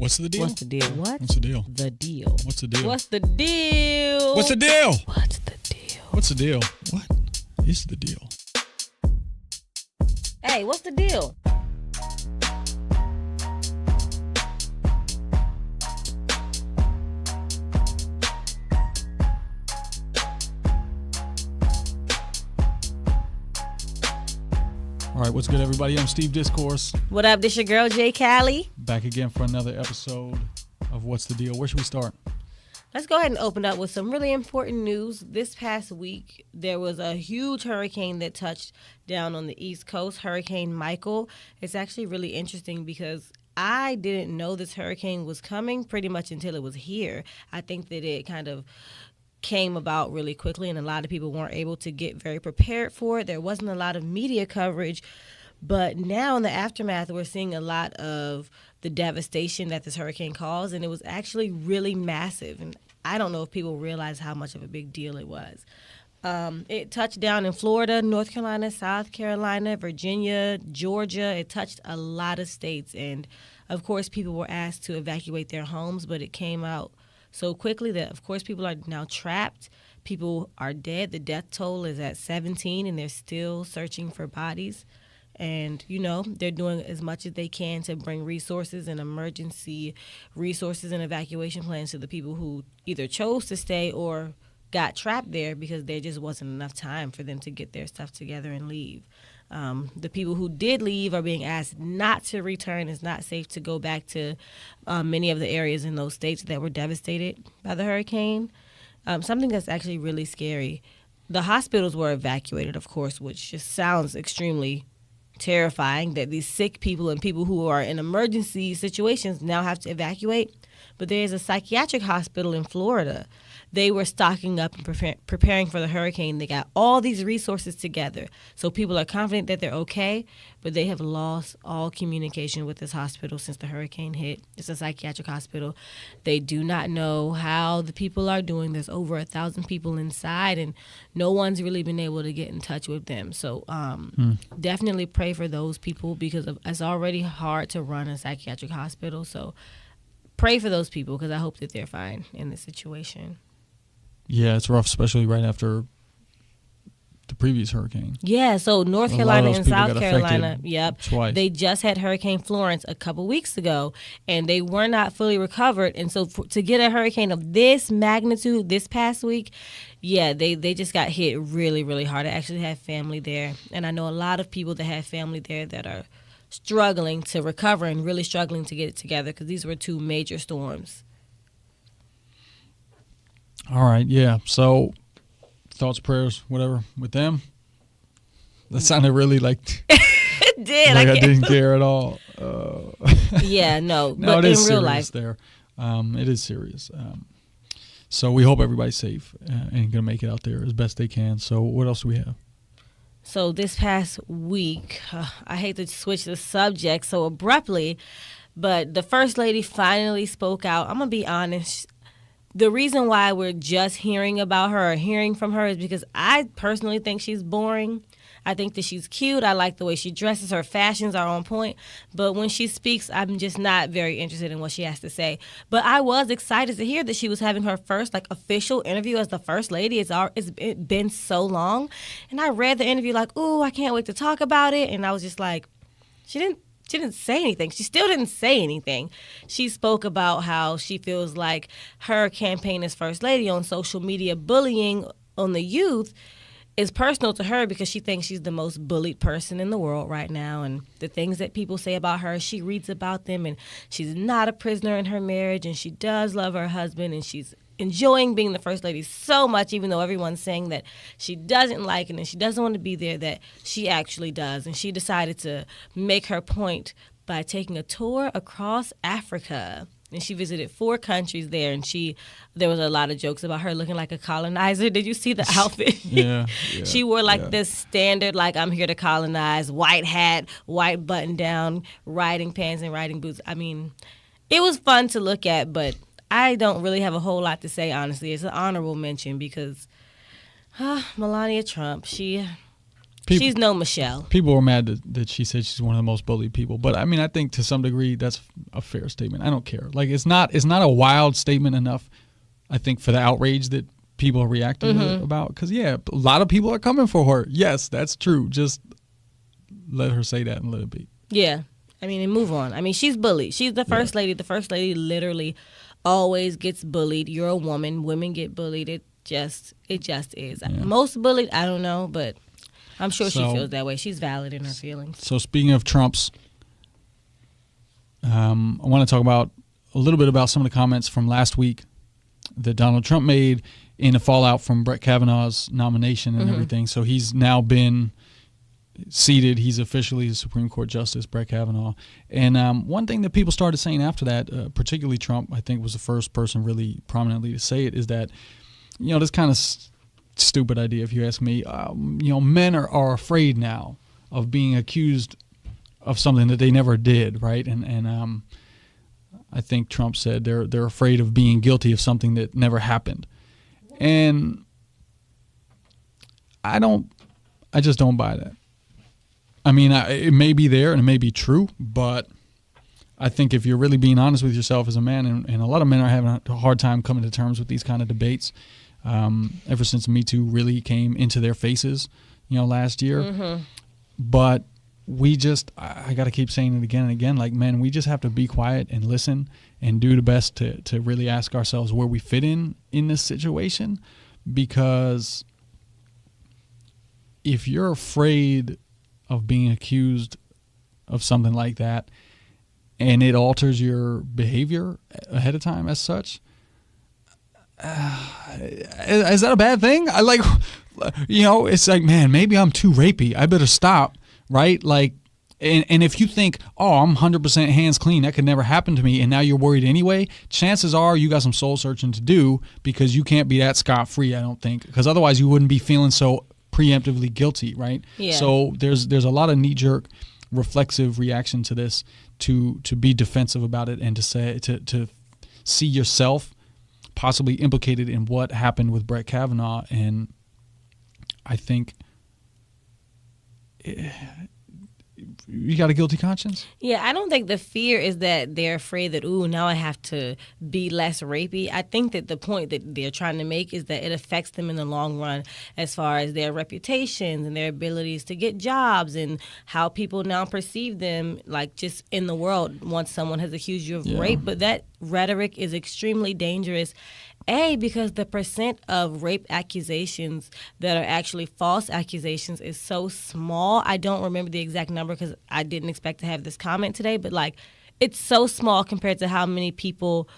What's the deal? What's the deal? What? What's the deal? The deal. What's the deal? What's the deal? What's the deal? What's the deal? What's the deal? What is the deal? Hey, what's the deal? All right, what's good, everybody? I'm Steve Discourse. What up? This your girl, Jay Callie. Back again for another episode of What's the Deal? Where should we start? Let's go ahead and open up with some really important news. This past week, there was a huge hurricane that touched down on the East Coast, Hurricane Michael. It's actually really interesting because I didn't know this hurricane was coming pretty much until it was here. I think that it kind of came about really quickly, and a lot of people weren't able to get very prepared for it. There wasn't a lot of media coverage, but now in the aftermath, we're seeing a lot of the devastation that this hurricane caused, and it was actually really massive. And I don't know if people realize how much of a big deal it was. It touched down in Florida, North Carolina, South Carolina, Virginia, Georgia. It touched a lot of states, and of course, people were asked to evacuate their homes, but it came out so quickly that, of course, people are now trapped. People are dead. The death toll is at 17, and they're still searching for bodies. And, you know, they're doing as much as they can to bring resources and emergency resources and evacuation plans to the people who either chose to stay or got trapped there because there just wasn't enough time for them to get their stuff together and leave. The people who did leave are being asked not to return. It's not safe to go back to many of the areas in those states that were devastated by the hurricane. Something that's actually really scary. The hospitals were evacuated, of course, which just sounds extremely terrifying that these sick people and people who are in emergency situations now have to evacuate. But there's a psychiatric hospital in Florida. They were stocking up and preparing for the hurricane. They got all these resources together. So people are confident that they're okay, but they have lost all communication with this hospital since the hurricane hit. It's a psychiatric hospital. They do not know how the people are doing. There's over 1,000 people inside, and no one's really been able to get in touch with them. So definitely pray for those people because it's already hard to run a psychiatric hospital. So pray for those people because I hope that they're fine in this situation. Yeah, it's rough, especially right after the previous hurricane. Yeah, so North Carolina and South Carolina, twice. They just had Hurricane Florence a couple weeks ago, and they were not fully recovered. And so to get a hurricane of this magnitude this past week, yeah, they just got hit really, really hard. I actually have family there, and I know a lot of people that have family there that are struggling to recover and really struggling to get it together because these were two major storms. All right, yeah. So, thoughts, prayers, whatever, with them. That sounded really like It did. like I didn't care at all. Yeah, no, No, but it is in real serious life, there. It is serious. So we hope everybody's safe and gonna make it out there as best they can. So what else do we have? So this past week, I hate to switch the subject so abruptly, but the First Lady finally spoke out. I'm going to be honest. The reason why we're just hearing about her or hearing from her is because I personally think she's boring. I think that she's cute. I like the way she dresses. Her fashions are on point. But when she speaks, I'm just not very interested in what she has to say. But I was excited to hear that she was having her first official interview as the First Lady. It's been so long. And I read the interview like, ooh, I can't wait to talk about it. And I was just like, she didn't say anything. She still didn't say anything. She spoke about how she feels like her campaign as First Lady on social media bullying on the youth is personal to her because she thinks she's the most bullied person in the world right now. And the things that people say about her, she reads about them, and she's not a prisoner in her marriage, and she does love her husband, and she's enjoying being the First Lady so much, even though everyone's saying that she doesn't like it and she doesn't want to be there, that she actually does. And she decided to make her point by taking a tour across Africa. And she visited 4 countries there, and there was a lot of jokes about her looking like a colonizer. Did you see the outfit? Yeah. She wore this standard, I'm here to colonize, white hat, white button down, riding pants and riding boots. I mean, it was fun to look at, but I don't really have a whole lot to say, honestly. It's an honorable mention because Melania Trump, She's no Michelle. People were mad that she said she's one of the most bullied people, but I mean, I think to some degree that's a fair statement. I don't care. Like, it's not a wild statement enough, I think, for the outrage that people are reacting about. Because a lot of people are coming for her. Yes, that's true. Just let her say that and let it be. Yeah, I mean, and move on. I mean, she's bullied. She's the first lady. The first lady literally always gets bullied. You're a woman. Women get bullied. It just is. Yeah. Most bullied, I don't know, but I'm sure she feels that way. She's valid in her feelings. So speaking of Trump's, I want to talk about a little bit about some of the comments from last week that Donald Trump made in the fallout from Brett Kavanaugh's nomination and everything. So he's now been seated. He's officially the Supreme Court Justice, Brett Kavanaugh. And one thing that people started saying after that, particularly Trump, I think was the first person really prominently to say it, is that, this kind of stupid idea, if you ask me, men are afraid now of being accused of something that they never did, right? And I think Trump said they're afraid of being guilty of something that never happened. And I just don't buy that. I mean, it may be there and it may be true, but I think if you're really being honest with yourself as a man, and a lot of men are having a hard time coming to terms with these kind of debates, ever since Me Too really came into their faces, last year. But I got to keep saying it again and again, like, men, we just have to be quiet and listen and do the best to really ask ourselves where we fit in this situation. Because if you're afraid of being accused of something like that and it alters your behavior ahead of time as such, is that a bad thing? It's like, man, maybe I'm too rapey. I better stop, right? Like, and if you think, oh, I'm 100% hands clean, that could never happen to me, and now you're worried anyway, chances are you got some soul searching to do, because you can't be that scot-free, I don't think, because otherwise you wouldn't be feeling so preemptively guilty, right? Yeah. So there's a lot of knee-jerk reflexive reaction to this, to be defensive about it and to say to see yourself possibly implicated in what happened with Brett Kavanaugh. And I think you got a guilty conscience? Yeah, I don't think the fear is that they're afraid that, now I have to be less rapey. I think that the point that they're trying to make is that it affects them in the long run as far as their reputations and their abilities to get jobs and how people now perceive them, like, just in the world once someone has accused you of rape. But that rhetoric is extremely dangerous. Because the percent of rape accusations that are actually false accusations is so small. I don't remember the exact number because I didn't expect to have this comment today, but it's so small compared to how many people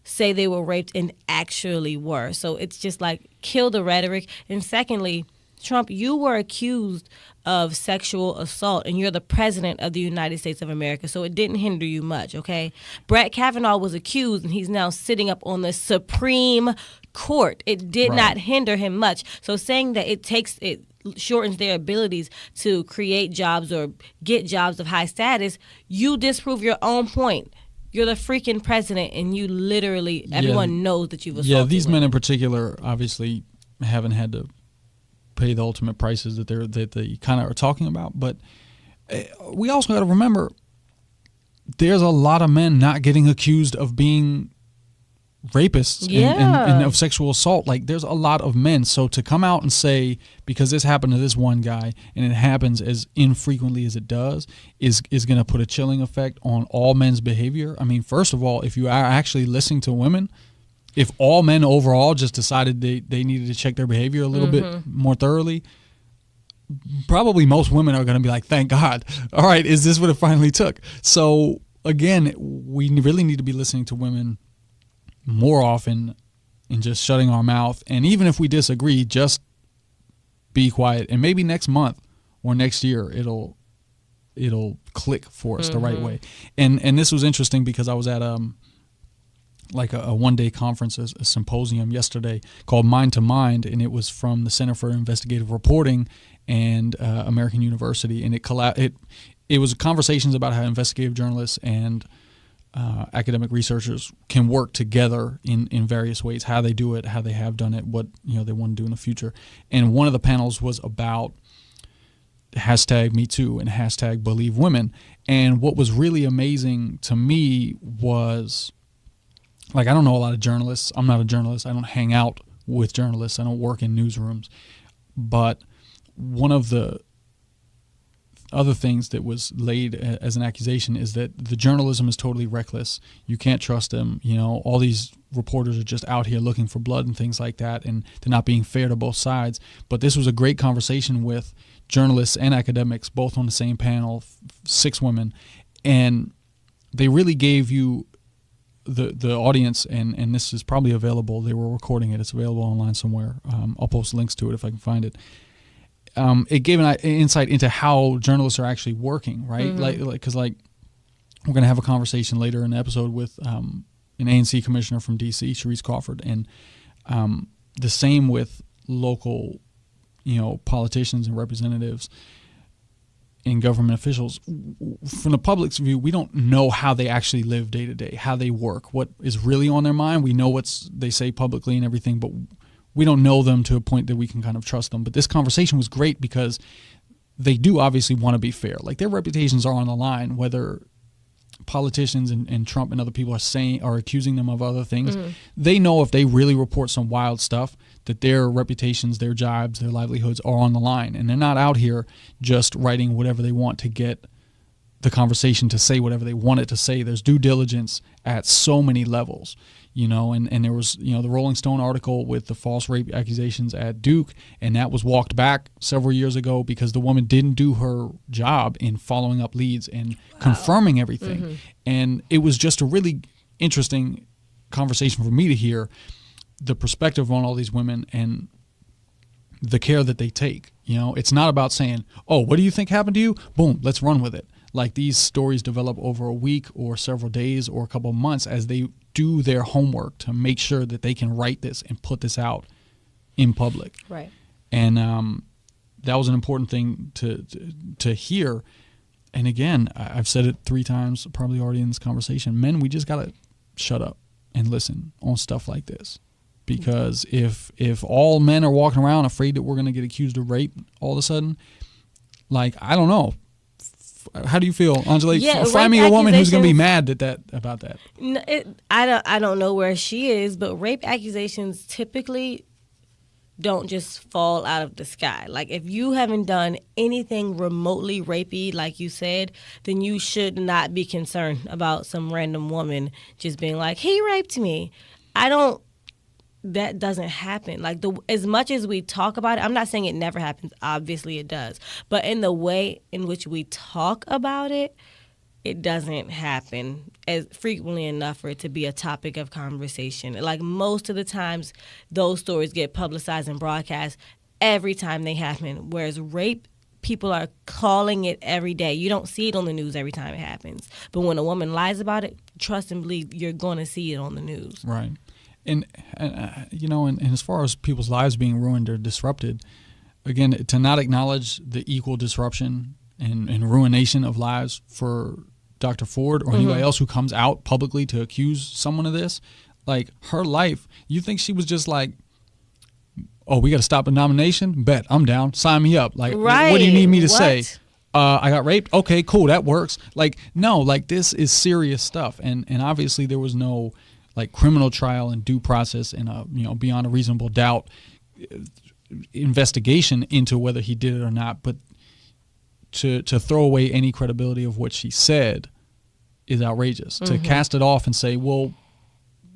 say they were raped and actually were. So it's just kill the rhetoric. And secondly, Trump, you were accused of sexual assault, and you're the president of the United States of America, so it didn't hinder you much, okay? Brett Kavanaugh was accused, and he's now sitting up on the Supreme Court. It did not hinder him much. So saying that it shortens their abilities to create jobs or get jobs of high status, you disprove your own point. You're the freaking president, and you literally, everyone knows that you've assaulted Yeah, these women. men in particular obviously haven't had to pay the ultimate prices that they kind of are talking about. But we also got to remember there's a lot of men not getting accused of being rapists and of sexual assault. Like, there's a lot of men. So to come out and say, because this happened to this one guy and it happens as infrequently as it does, is going to put a chilling effect on all men's behavior. I mean, first of all, if you are actually listening to women, if all men overall just decided they needed to check their behavior a little bit more thoroughly, probably most women are going to be like, thank God. All right, is this what it finally took? So, again, we really need to be listening to women more often and just shutting our mouth. And even if we disagree, just be quiet. And maybe next month or next year, it'll click for us the right way. And this was interesting because I was at a one-day conference, a symposium yesterday called Mind to Mind, and it was from the Center for Investigative Reporting and American University, and it was conversations about how investigative journalists and academic researchers can work together in various ways, how they do it, how they have done it, what they want to do in the future. And one of the panels was about hashtag Me Too and hashtag Believe Women. And what was really amazing to me was, like, I don't know a lot of journalists. I'm not a journalist. I don't hang out with journalists. I don't work in newsrooms. But one of the other things that was laid as an accusation is that the journalism is totally reckless. You can't trust them. You know, all these reporters are just out here looking for blood and things like that, and they're not being fair to both sides. But this was a great conversation with journalists and academics, both on the same panel, 6 women, and they really gave you the audience, and this is probably available. They were recording it. It's available online somewhere. I'll post links to it if I can find it. It gave an insight into how journalists are actually working, right? Because we're going to have a conversation later in the episode with an ANC commissioner from D.C., Sharece Crawford, and the same with local, politicians and representatives and government officials. From the public's view, we don't know how they actually live day to day, how they work, what is really on their mind. We know what they say publicly and everything, but we don't know them to a point that we can kind of trust them. But this conversation was great because they do obviously want to be fair. Like, their reputations are on the line, whether politicians and Trump and other people are accusing them of other things. They know if they really report some wild stuff, that their reputations, their jobs, their livelihoods are on the line. And they're not out here just writing whatever they want to get the conversation to say whatever they want it to say. There's due diligence at so many levels. And there was, the Rolling Stone article with the false rape accusations at Duke, and that was walked back several years ago because the woman didn't do her job in following up leads and confirming everything. And it was just a really interesting conversation for me to hear the perspective on all these women and the care that they take. It's not about saying, oh, what do you think happened to you? Boom, let's run with it. Like, these stories develop over a week or several days or a couple of months as they do their homework to make sure that they can write this and put this out in public. Right. And that was an important thing to hear. And again, I've said it 3 times probably already in this conversation. Men, we just got to shut up and listen on stuff like this. Because if all men are walking around afraid that we're going to get accused of rape all of a sudden, like, I don't know. How do you feel, Angela? Yeah, find me a woman who's going to be mad about that. No, I don't know where she is, but rape accusations typically don't just fall out of the sky. Like, if you haven't done anything remotely rapey, like you said, then you should not be concerned about some random woman just being like, he raped me. That doesn't happen. Like, as much as we talk about it, I'm not saying it never happens. Obviously it does. But in the way in which we talk about it, it doesn't happen as frequently enough for it to be a topic of conversation. Like, most of the times, those stories get publicized and broadcast every time they happen. Whereas rape, people are calling it every day. You don't see it on the news every time it happens. But when a woman lies about it, trust and believe you're going to see it on the news. Right. And as far as people's lives being ruined or disrupted, again, to not acknowledge the equal disruption and ruination of lives for Dr. Ford or anybody else who comes out publicly to accuse someone of this, like, her life, you think she was just like, oh, we got to stop the nomination? Bet, I'm down. Sign me up. Like, right. What do you need me to say? I got raped? Okay, cool, that works. Like, no, like, this is serious stuff. And obviously there was no, like, criminal trial and due process and beyond a reasonable doubt investigation into whether he did it or not. But to throw away any credibility of what she said is outrageous. To cast it off and say, well,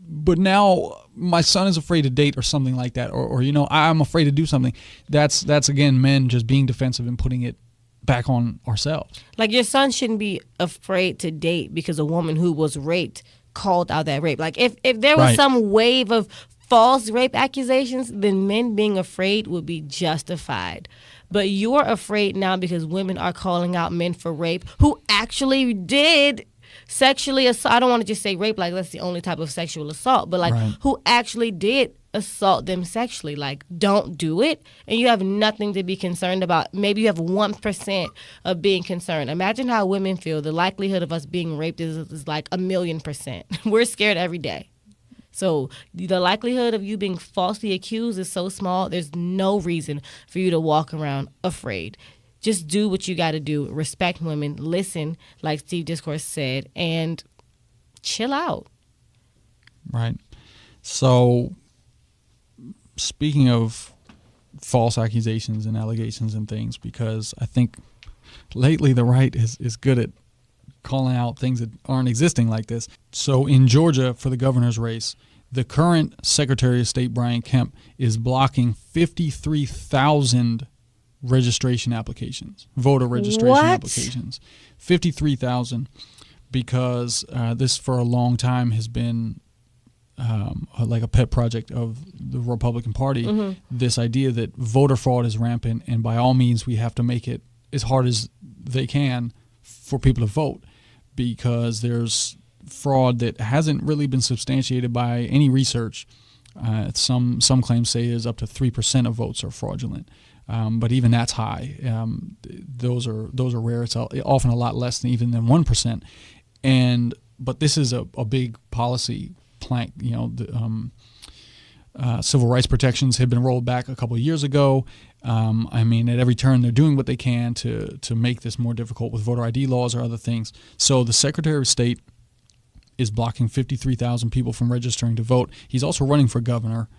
but now my son is afraid to date or something like that, or I'm afraid to do something. That's again men just being defensive and putting it back on ourselves. Like, your son shouldn't be afraid to date because a woman who was raped called out that rape. Like, if there was some wave of false rape accusations, then men being afraid would be justified. But you're afraid now because women are calling out men for rape who actually did sexually assault. I don't want to just say rape like that's the only type of sexual assault, but like who actually did assault them sexually. Like, don't do it, and you have nothing to be concerned about. Maybe you have 1% of being concerned. Imagine how women feel. The likelihood of us being raped is like 1,000,000%. We're scared every day. So the likelihood of you being falsely accused is so small, there's no reason for you to walk around afraid. just do what you got to do. Respect women. Listen, like Steve Discourse said, and chill out. Right. So, speaking of false accusations and allegations and things, because I think lately the right is good at calling out things that aren't existing like this. So in Georgia, for the governor's race, the current Secretary of State, Brian Kemp, is blocking 53,000 registration applications, voter registration applications. 53,000, because this for a long time has been like a pet project of the Republican Party, this idea that voter fraud is rampant, and by all means we have to make it as hard as they can for people to vote, because there's fraud that hasn't really been substantiated by any research. Some claims say is up to 3% of votes are fraudulent, but even that's high. Those are rare. It's often a lot less than 1%. But this is a big policy plank. Civil rights protections had been rolled back a couple of years ago. At every turn they're doing what they can to make this more difficult with voter ID laws or other things. So the Secretary of State is blocking 53,000 people from registering to vote. He's also running for governor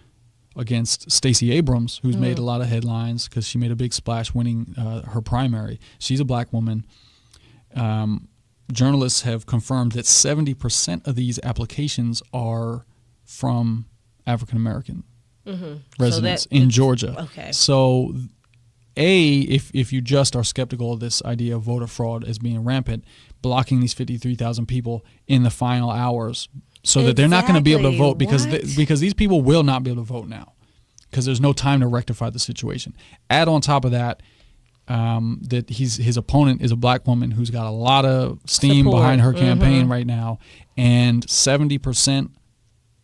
against Stacey Abrams, who's made a lot of headlines because she made a big splash winning her primary. She's a black woman. Journalists have confirmed that 70% of these applications are from African American residents in Georgia. Okay. So, if you just are skeptical of this idea of voter fraud as being rampant, blocking these 53,000 people in the final hours so that they're not going to be able to vote, because these people will not be able to vote now because there's no time to rectify the situation. Add on top of that that his opponent is a black woman who's got a lot of steam behind her campaign right now, and 70%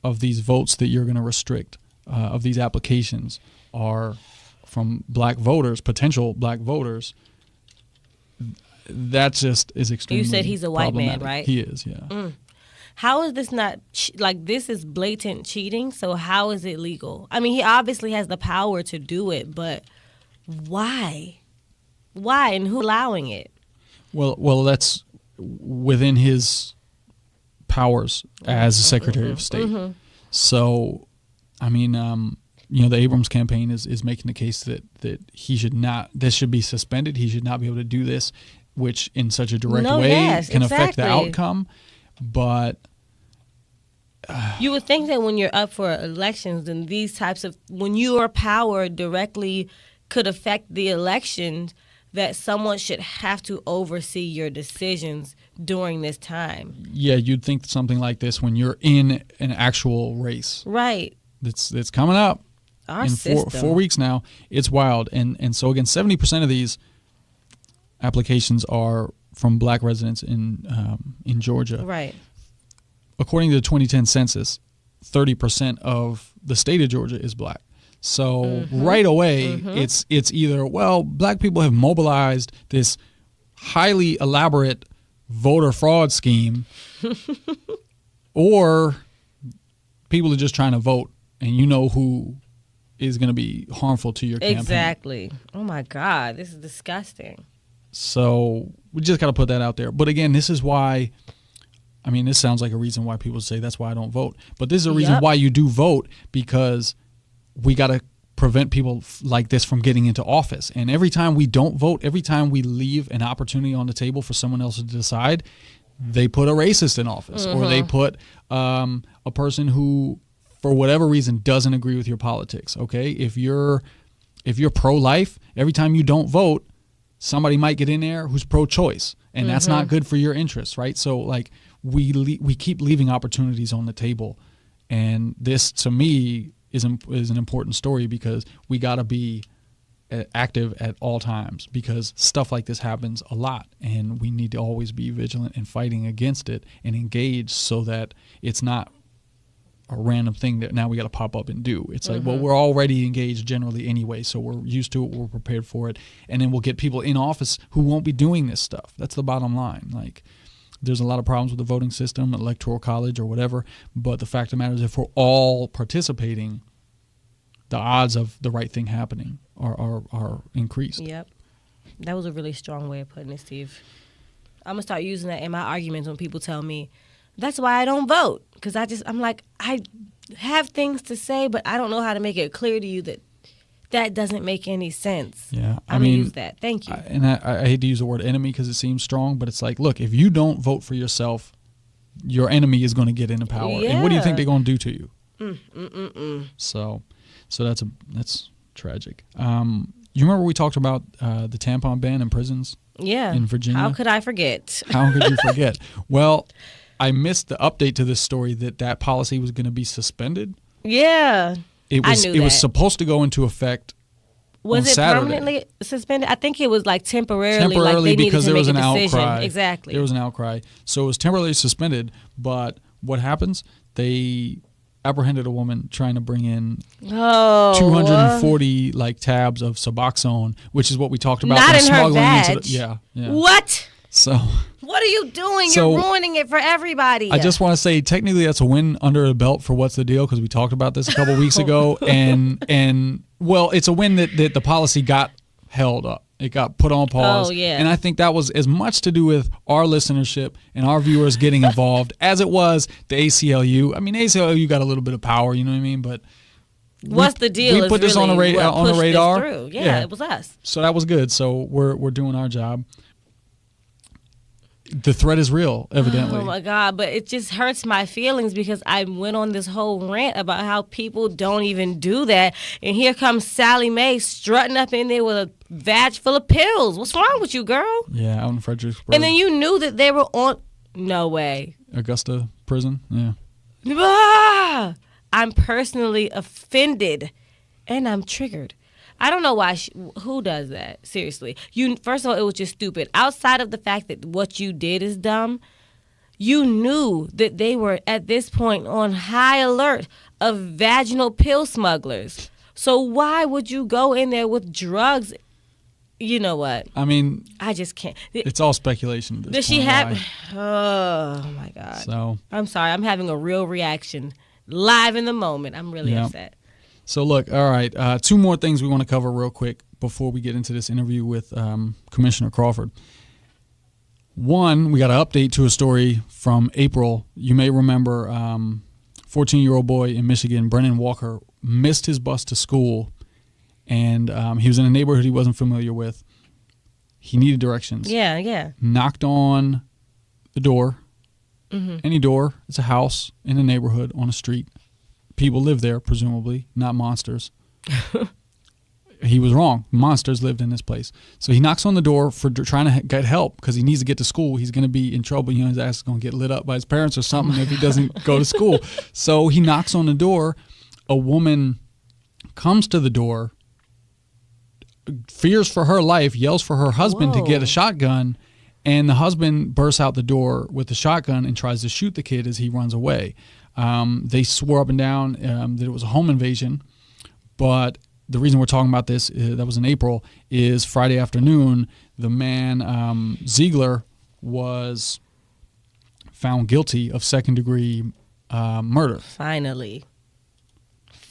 of these votes that you're going to restrict of these applications are from black voters, potential black voters. That just is extremely. You said he's a white man, right? He is, yeah. How is this not this is blatant cheating? So how is it legal? I mean, he obviously has the power to do it, but why? Why, and who's allowing it? Well, that's within his powers as a Secretary of State. So, the Abrams campaign is making the case that he should not. This should be suspended. He should not be able to do this, which in such a direct way can affect the outcome. But you would think that when you're up for elections and these types of, when your power directly could affect the elections, that someone should have to oversee your decisions during this time. Yeah, you'd think something like this when you're in an actual race. Right. That's coming up. Our in system. 4 weeks now. It's wild. And so, again, 70% of these applications are from black residents in Georgia. Right. According to the 2010 census, 30% of the state of Georgia is black. So right away, it's either, black people have mobilized this highly elaborate voter fraud scheme, or people are just trying to vote, and you know who is going to be harmful to your campaign. Exactly. Oh, my God. This is disgusting. So we just got to put that out there. But again, this is why, this sounds like a reason why people say that's why I don't vote. But this is a reason why you do vote, because we got to prevent people like this from getting into office. And every time we don't vote, every time we leave an opportunity on the table for someone else to decide, they put a racist in office, or they put a person who, for whatever reason, doesn't agree with your politics. Okay, if you're pro-life, every time you don't vote, somebody might get in there who's pro-choice, and that's not good for your interests, right? So we keep leaving opportunities on the table, and this, to me, is an important story, because we got to be active at all times, because stuff like this happens a lot, and we need to always be vigilant and fighting against it and engaged, so that it's not a random thing that now we got to pop up and do. It's like, we're already engaged generally anyway, so we're used to it, we're prepared for it, and then we'll get people in office who won't be doing this stuff. That's the bottom line. There's a lot of problems with the voting system, electoral college or whatever, but the fact of the matter is, if we're all participating, the odds of the right thing happening are increased. Yep. That was a really strong way of putting it, Steve. I'm going to start using that in my arguments when people tell me, that's why I don't vote. Because I'm like, I have things to say, but I don't know how to make it clear to you that doesn't make any sense. Yeah. I'm going to use that. Thank you. I hate to use the word enemy because it seems strong, but it's like, look, if you don't vote for yourself, your enemy is going to get into power. Yeah. And what do you think they're going to do to you? So that's tragic. You remember we talked about the tampon ban in prisons? Yeah. In Virginia? How could I forget? How could you forget? Well, I missed the update to this story that policy was going to be suspended. Yeah. It was supposed to go into effect Was it Saturday. Permanently suspended? I think it was like temporarily like they because needed to there make was a an decision. outcry. Exactly. There was an outcry. So it was temporarily suspended, but what happens? They apprehended a woman trying to bring in 240 like tabs of Suboxone, which is what we talked about. Not in her smuggling vag. into yeah. What? So what are you doing? So, You're ruining it for everybody. I just want to say, technically, that's a win under the belt for What's the Deal, because we talked about this a couple weeks ago, and well, it's a win that the policy got held up. It got put on pause. Oh, yeah. And I think that was as much to do with our listenership and our viewers getting involved as it was the ACLU. I mean, ACLU got a little bit of power, you know what I mean? But What's the Deal? We put this on the radar. Yeah, it was us. So that was good. So we're doing our job. The threat is real, evidently. Oh my God, but it just hurts my feelings because I went on this whole rant about how people don't even do that. And here comes Sally Mae strutting up in there with a vag full of pills. What's wrong with you, girl? Yeah, out in Fredericksburg. And then you knew that they were on. No way. Augusta prison, yeah. Ah! I'm personally offended and I'm triggered. I don't know why. Who does that? Seriously. First of all, it was just stupid. Outside of the fact that what you did is dumb, you knew that they were at this point on high alert of vaginal pill smugglers. So why would you go in there with drugs? You know what? I mean, I just can't. It's all speculation. Does she have? Oh my God. So I'm sorry. I'm having a real reaction live in the moment. I'm really upset. So look, all right, two more things we want to cover real quick before we get into this interview with Commissioner Crawford. One, we got an update to a story from April. You may remember 14-year-old boy in Michigan, Brennan Walker, missed his bus to school, and he was in a neighborhood he wasn't familiar with. He needed directions. Yeah. Knocked on the door, any door. It's a house in a neighborhood on a street. People live there, presumably, not monsters. He was wrong. Monsters lived in this place. So he knocks on the door for trying to get help because he needs to get to school. He's going to be in trouble. You know, his ass is going to get lit up by his parents or something if he doesn't go to school. So he knocks on the door. A woman comes to the door, fears for her life, yells for her husband to get a shotgun, and the husband bursts out the door with the shotgun and tries to shoot the kid as he runs away. They swore up and down that it was a home invasion, but the reason we're talking about this, that was in April, is Friday afternoon, the man, Ziegler, was found guilty of second-degree murder. Finally,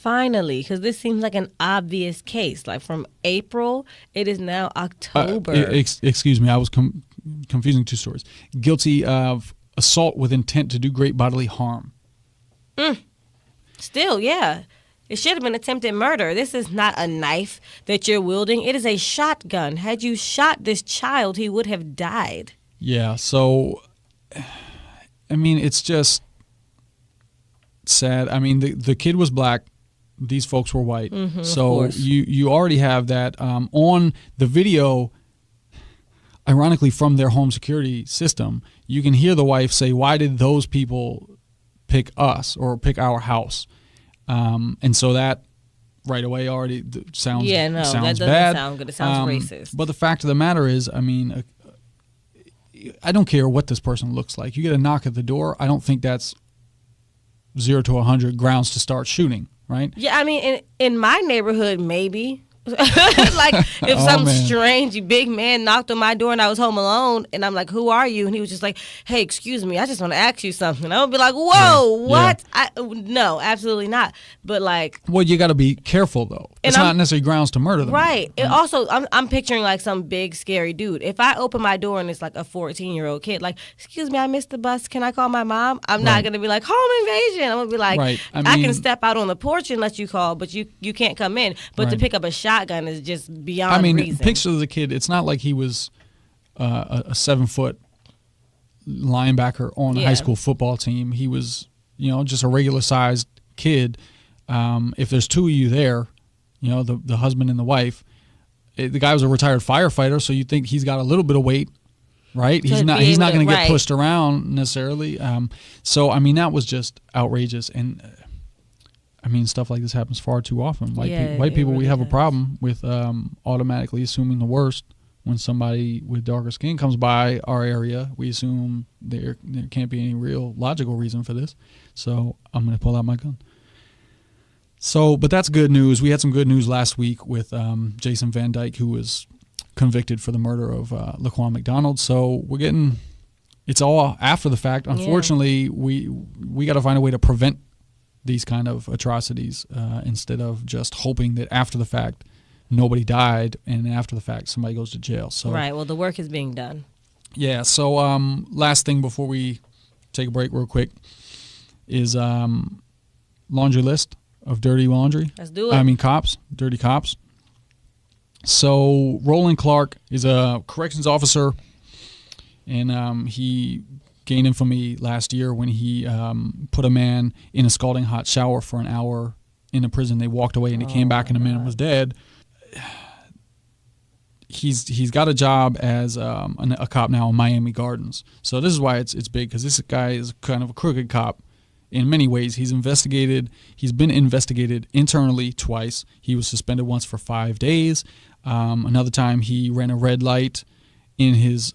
because this seems like an obvious case. Like from April, it is now October. Excuse me, I was confusing two stories. Guilty of assault with intent to do great bodily harm. Still, yeah. It should have been attempted murder. This is not a knife that you're wielding. It is a shotgun. Had you shot this child, he would have died. Yeah, so, I mean, it's just sad. I mean, the kid was black. These folks were white. So you already have that on the video. Ironically, from their home security system, you can hear the wife say, "Why did those people pick us or pick our house?" And so that right away already sounds that doesn't bad. sound good. It sounds racist. But the fact of the matter is, I mean, I don't care what this person looks like. You get a knock at the door. I don't think that's 0 to 100 grounds to start shooting, right? Yeah, I mean, in my neighborhood, maybe. Like if some man. strange big man knocked on my door and I was home alone and I'm like, who are you? And he was just like, hey, excuse me, I just want to ask you something. I would be like, whoa, what? No, absolutely not. But like, well, you got to be careful though. It's not necessarily grounds to murder them. Right. It also, I'm picturing like some big scary dude. If I open my door and it's like a 14-year-old kid, like, excuse me, I missed the bus. Can I call my mom? I'm not going to be like, home invasion. I'm going to be like, I can step out on the porch and let you call, but you can't come in. But to pick up a shotgun is just beyond reason. Picture the kid. It's not like he was a 7-foot linebacker on a high school football team. He was, just a regular sized kid. If there's two of you there, the husband and the wife, the guy was a retired firefighter, so you think he's got a little bit of weight, right? He's not going to get pushed around necessarily. So that was just outrageous, and stuff like this happens far too often. White people, we have a problem with automatically assuming the worst. When somebody with darker skin comes by our area, we assume there can't be any real logical reason for this. So I'm going to pull out my gun. So, but that's good news. We had some good news last week with Jason Van Dyke, who was convicted for the murder of Laquan McDonald. So it's all after the fact. Unfortunately, we got to find a way to prevent these kind of atrocities instead of just hoping that after the fact nobody died and after the fact somebody goes to jail. So right. Well, the work is being done. Yeah. So last thing before we take a break real quick is laundry list of dirty laundry. Let's do it. Cops, dirty cops. So Roland Clark is a corrections officer, and he gained infamy last year when he put a man in a scalding hot shower for an hour in a prison. They walked away, and he came back, and the man was dead. He's got a job as a cop now in Miami Gardens. So this is why it's big, because this guy is kind of a crooked cop. In many ways, he's been investigated internally twice. He was suspended once for 5 days. Another time he ran a red light in his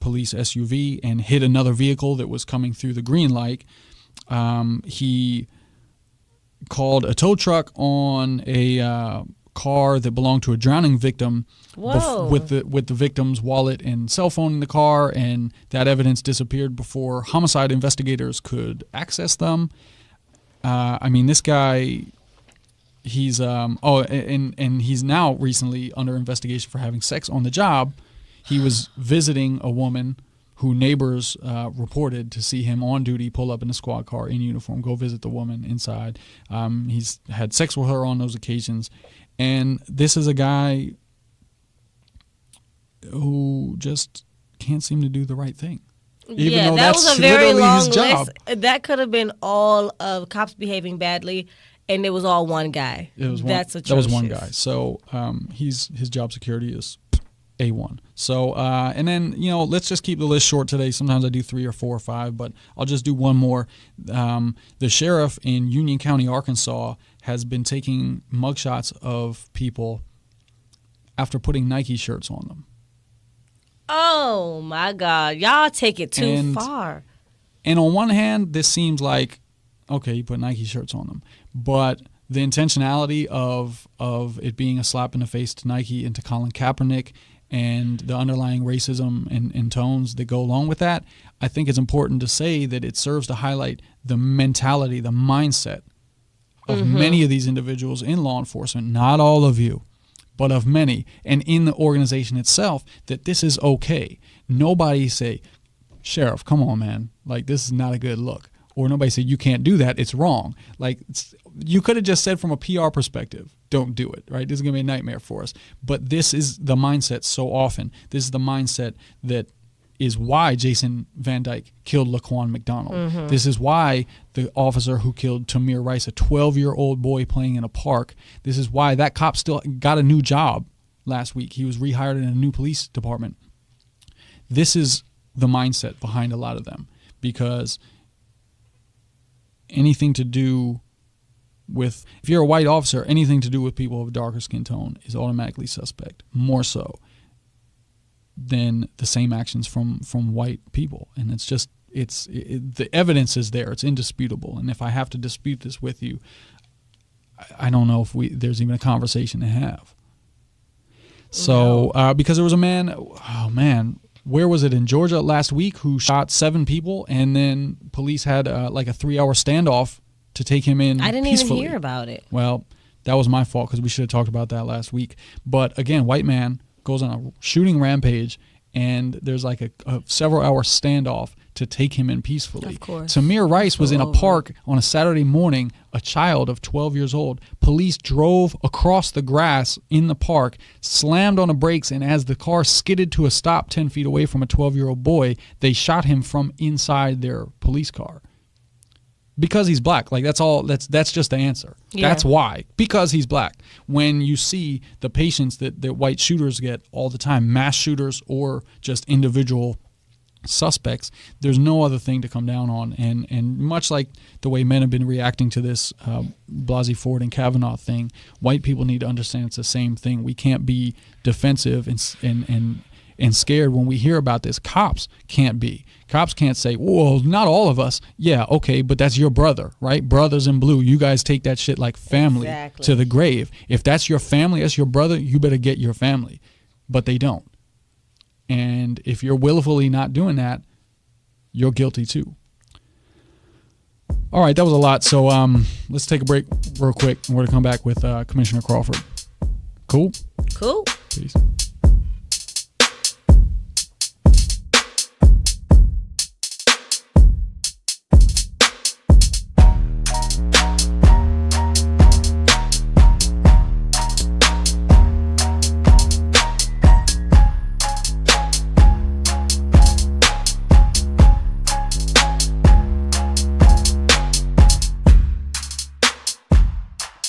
police SUV and hit another vehicle that was coming through the green light. He called a tow truck on a car that belonged to a drowning victim with the victim's wallet and cell phone in the car, and that evidence disappeared before homicide investigators could access them. This guy, he's and he's now recently under investigation for having sex on the job. He was visiting a woman who neighbors reported to see him on duty pull up in a squad car in uniform, go visit the woman inside. He's had sex with her on those occasions. And this is a guy who just can't seem to do the right thing. Even though that was a very long his job. list. That could have been all of cops behaving badly, and it was all one guy. That's atrocious. That was one guy. So his job security is A1. So and then let's just keep the list short today. Sometimes I do 3 or 4 or 5, but I'll just do one more. The sheriff in Union County, Arkansas, has been taking mugshots of people after putting Nike shirts on them. Oh my God. Y'all take it too far. And on one hand, this seems like, okay, you put Nike shirts on them. But the intentionality of it being a slap in the face to Nike and to Colin Kaepernick and the underlying racism and tones that go along with that, I think it's important to say that it serves to highlight the mentality, the mindset of many of these individuals in law enforcement, not all of you, but of many, and in the organization itself, that this is okay. Nobody say, Sheriff, come on, man, like this is not a good look. Or nobody say, you can't do that, it's wrong. Like, you could have just said from a PR perspective, don't do it, right? This is going to be a nightmare for us. But this is the mindset so often. This is the mindset that is why Jason Van Dyke killed Laquan McDonald. This is why the officer who killed Tamir Rice, a 12-year-old boy playing in a park, this is why that cop still got a new job last week. He was rehired in a new police department. This is the mindset behind a lot of them, because anything to do with, if you're a white officer, anything to do with people of a darker skin tone is automatically suspect, more so than the same actions from white people. And it's just, the evidence is there. It's indisputable. And if I have to dispute this with you, I don't know if there's even a conversation to have. So, because there was a man, where was it, in Georgia last week, who shot 7 people, and then police had like a 3-hour standoff to take him in. I didn't peacefully. even hear about it. Well, that was my fault because we should have talked about that last week. But again, white man goes on a shooting rampage, and there's like a several-hour standoff to take him in peacefully. Of course. Tamir Rice was in a park on a Saturday morning, a child of 12 years old. Police drove across the grass in the park, slammed on the brakes, and as the car skidded to a stop 10 feet away from a 12-year-old boy, they shot him from inside their police car. Because he's black. Like, that's all. That's just the answer. Yeah. That's why. Because he's black. When you see the patients that white shooters get all the time, mass shooters or just individual suspects, there's no other thing to come down on. And much like the way men have been reacting to this Blasey Ford and Kavanaugh thing, white people need to understand it's the same thing. We can't be defensive and scared when we hear about this. Cops can't be. Cops can't say, well, not all of us. Yeah, okay, but that's your brother, right? Brothers in blue. You guys take that shit like family to the grave. If that's your family, that's your brother, you better get your family. But they don't. And if you're willfully not doing that, you're guilty too. All right, that was a lot. So let's take a break real quick, and we're going to come back with Commissioner Crawford. Cool? Cool. Peace.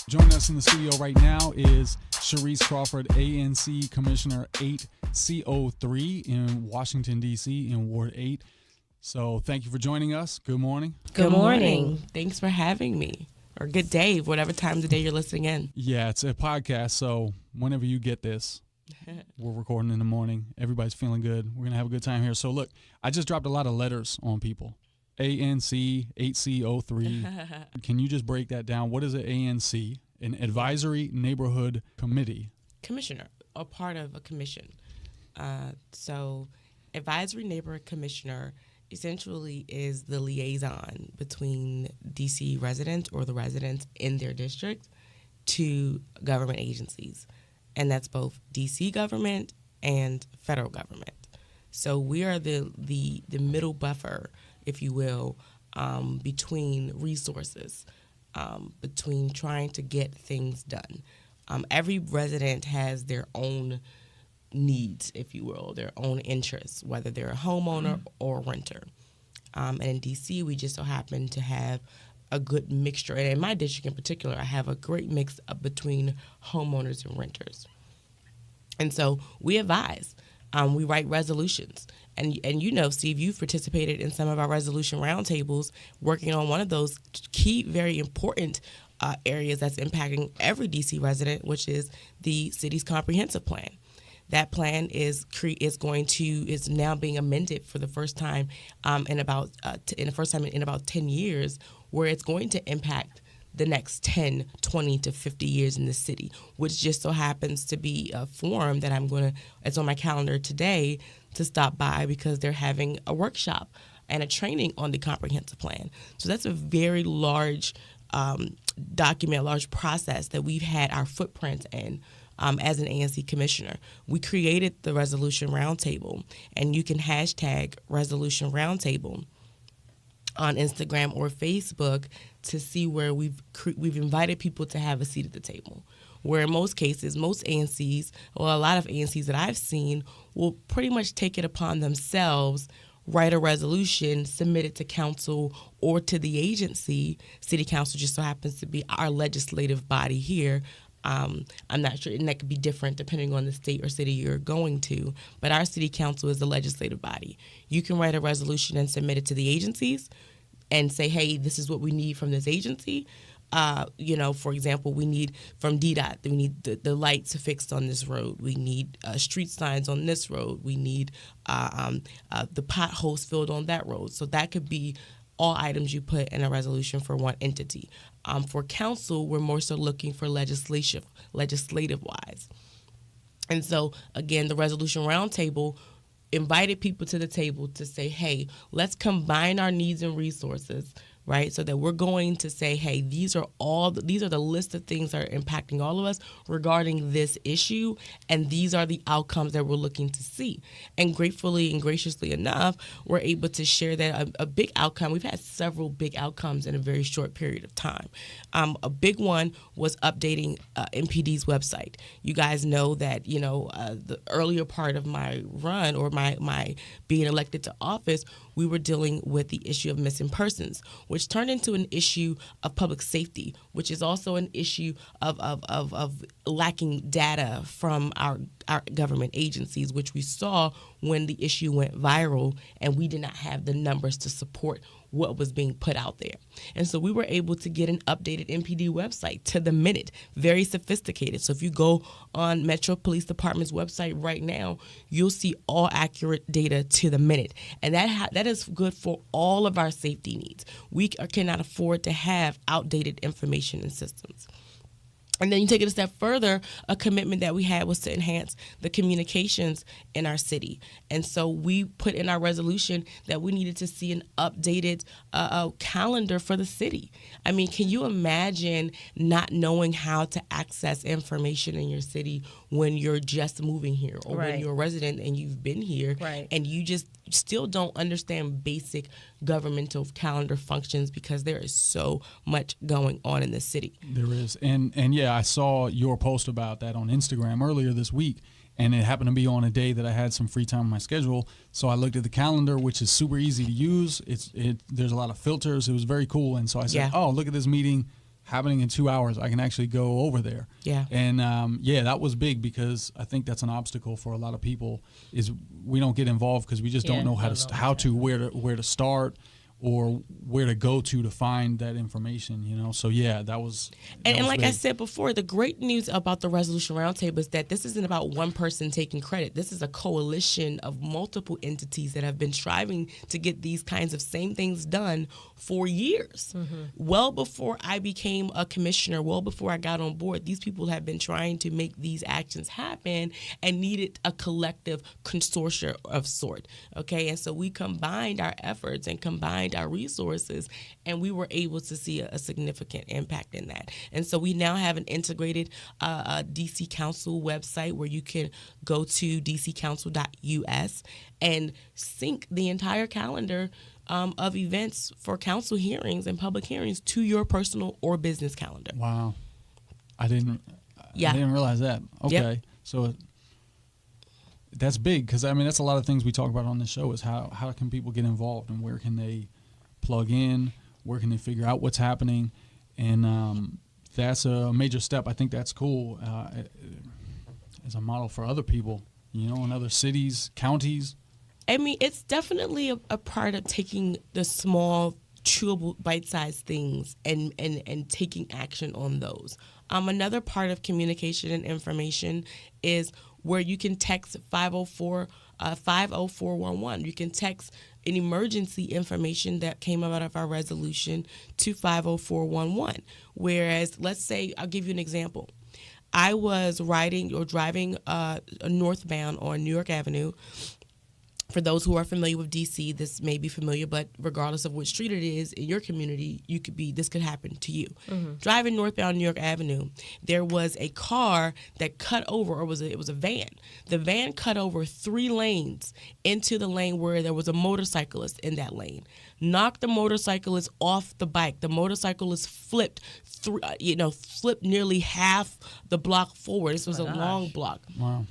Joining us in the studio right now is Sharece Crawford, ANC Commissioner 8C03 in Washington, D.C. in Ward 8. So thank you for joining us. Good morning. Good morning. Thanks for having me. Or good day, whatever time of the day you're listening in. Yeah, it's a podcast, so whenever you get this, we're recording in the morning. Everybody's feeling good. We're going to have a good time here. So look, I just dropped a lot of letters on people. ANC 8C03. Can you just break that down? What is an ANC? An Advisory Neighbrhood Commissioner, a part of a commission. So Advisory Neighborhood Commissioner essentially is the liaison between D.C. residents or the residents in their district to government agencies. And that's both D.C. government and federal government. So we are the middle buffer, if you will, between resources, between trying to get things done. Every resident has their own needs, if you will, their own interests, whether they're a homeowner or a renter. And in D.C., we just so happen to have a good mixture. And in my district in particular, I have a great mix between homeowners and renters. And so we advise. We write resolutions. And you know, Steve, you've participated in some of our resolution roundtables working on one of those key, very important areas that's impacting every D.C. resident, which is the city's comprehensive plan. That plan is now being amended for the first time in about 10 years, where it's going to impact the next 10, 20 to 50 years in the city, which just so happens to be a forum that it's on my calendar today to stop by because they're having a workshop and a training on the comprehensive plan. So that's a very large document, a large process that we've had our footprint in as an ANC commissioner. We created the Resolution Roundtable, and you can hashtag Resolution Roundtable on Instagram or Facebook to see where we've invited people to have a seat at the table. Where in most cases, most ANCs, or a lot of ANCs that I've seen, will pretty much take it upon themselves, write a resolution, submit it to council or to the agency. City council just so happens to be our legislative body here. I'm not sure, and that could be different depending on the state or city you're going to, but our city council is the legislative body. You can write a resolution and submit it to the agencies and say, hey, this is what we need from this agency. For example, we need from DDOT, we need the lights fixed on this road. We need street signs on this road. We need the potholes filled on that road. So that could be all items you put in a resolution for one entity. For council, we're more so looking for legislative wise. And so, again, the resolution roundtable invited people to the table to say, hey, let's combine our needs and resources, right? So that we're going to say, hey, these are the list of things that are impacting all of us regarding this issue, and these are the outcomes that we're looking to see. And gratefully and graciously enough, we're able to share that a big outcome. We've had several big outcomes in a very short period of time. A big one was updating MPD's website. You guys know that, the earlier part of my run or my being elected to office, we were dealing with the issue of missing persons, which turned into an issue of public safety, which is also an issue of lacking data from our government agencies, which we saw when the issue went viral and we did not have the numbers to support what was being put out there. And so we were able to get an updated MPD website to the minute, very sophisticated. So if you go on Metro Police Department's website right now, you'll see all accurate data to the minute. And that is good for all of our safety needs. We cannot afford to have outdated information and systems. And then you take it a step further, a commitment that we had was to enhance the communications in our city. And so we put in our resolution that we needed to see an updated calendar for the city. I mean, can you imagine not knowing how to access information in your city when you're just moving here or when you're a resident and you've been here and you just still don't understand basic governmental calendar functions because there is so much going on in the city. There is. And yeah, I saw your post about that on Instagram earlier this week, and it happened to be on a day that I had some free time on my schedule. So I looked at the calendar, which is super easy to use. There's a lot of filters. It was very cool. And so I said, oh, look at this meeting happening in 2 hours. I can actually go over there. Yeah. And that was big because I think that's an obstacle for a lot of people is we don't get involved because we just don't know where to start or where to go to find that information, So yeah, that was and like big. I said before, the great news about the Resolution Roundtable is that this isn't about one person taking credit. This is a coalition of multiple entities that have been striving to get these kinds of same things done for years. Mm-hmm. Well before I became a commissioner, well before I got on board, these people have been trying to make these actions happen and needed a collective consortium of sort. Okay, and so we combined our efforts and combined our resources, and we were able to see a significant impact in that. And so we now have an integrated DC Council website where you can go to dccouncil.us and sync the entire calendar of events for council hearings and public hearings to your personal or business calendar. Wow. I didn't realize that. Okay. Yep. So that's big because, that's a lot of things we talk about on this show is how can people get involved and where can they plug in, where can they figure out what's happening, and that's a major step. I think that's cool as a model for other people, in other cities, counties. It's definitely a part of taking the small, chewable, bite-sized things and taking action on those. Another part of communication and information is where you can text 50411. You can text an emergency information that came out of our resolution to 50411. Whereas, let's say, I'll give you an example. I was riding or driving northbound on New York Avenue. For those who are familiar with DC, this may be familiar, but regardless of which street it is in your community, this could happen to you. Mm-hmm. Driving northbound New York Avenue, there was a car that cut over, or it was a van. The van cut over 3 lanes into the lane where there was a motorcyclist in that lane. Knocked the motorcyclist off the bike. The motorcyclist flipped nearly half the block forward. This was a long block. Wow.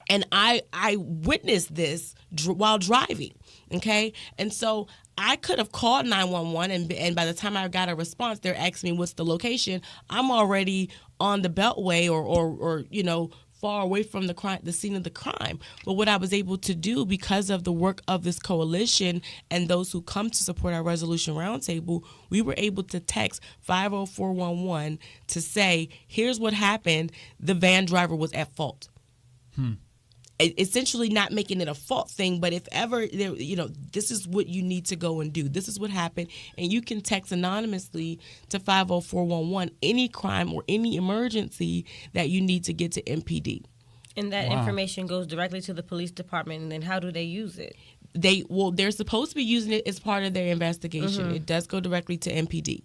And I witnessed this while driving, okay? And so I could have called 911, and by the time I got a response, they're asking me what's the location. I'm already on the Beltway or far away from the scene of the crime. But what I was able to do because of the work of this coalition and those who come to support our Resolution Roundtable, we were able to text 50411 to say, here's what happened. The van driver was at fault. essentially not making it a fault thing, but if ever this is what you need to go and do. This is what happened, and you can text anonymously to 50411 any crime or any emergency that you need to get to MPD. And that information goes directly to the police department, and then how do they use it? They're supposed to be using it as part of their investigation. Mm-hmm. It does go directly to MPD.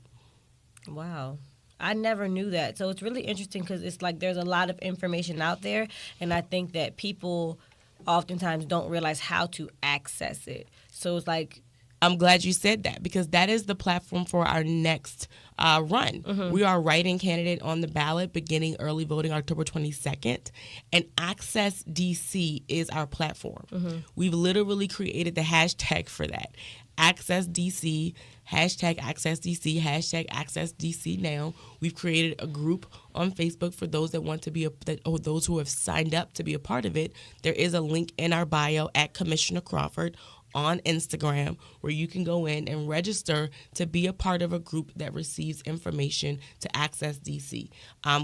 Wow. I never knew that. So it's really interesting because it's like there's a lot of information out there, and I think that people oftentimes don't realize how to access it. So it's like, I'm glad you said that, because that is the platform for our next run. Mm-hmm. We are writing candidate on the ballot beginning early voting October 22nd, and Access DC is our platform. Mm-hmm. We've literally created the hashtag for that. Access DC, hashtag Access DC, hashtag Access DC now. We've created a group on Facebook for those that want to be or those who have signed up to be a part of it. There is a link in our bio at Commissioner Crawford on Instagram where you can go in and register to be a part of a group that receives information to Access DC.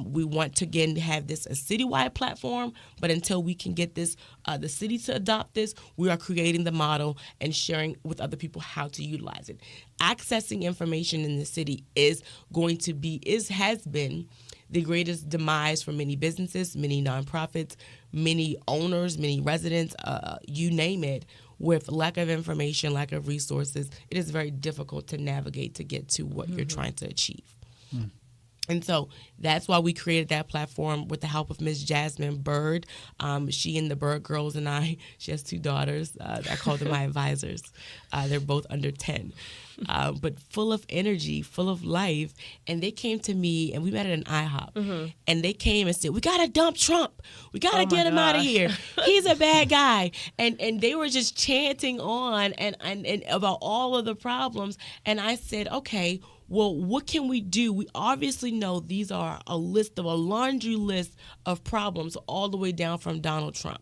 We want to again have this a citywide platform, but until we can get this the city to adopt this, we are creating the model and sharing with other people how to utilize it. Accessing information in the city has been the greatest demise for many businesses, many nonprofits, many owners, many residents, you name it. With lack of information, lack of resources, it is very difficult to navigate to get to what you're trying to achieve. And so that's why we created that platform with the help of Ms. Jasmine Bird. She and the Bird Girls and I, she has 2 daughters. I call them my advisors. They're both under 10, but full of energy, full of life. And they came to me, and we met at an IHOP. And they came and said, we got to dump Trump. We got to get him out of here. He's a bad guy. And they were just chanting on and about all of the problems. And I said, okay, well, what can we do? We obviously know these are a laundry list of problems all the way down from Donald Trump.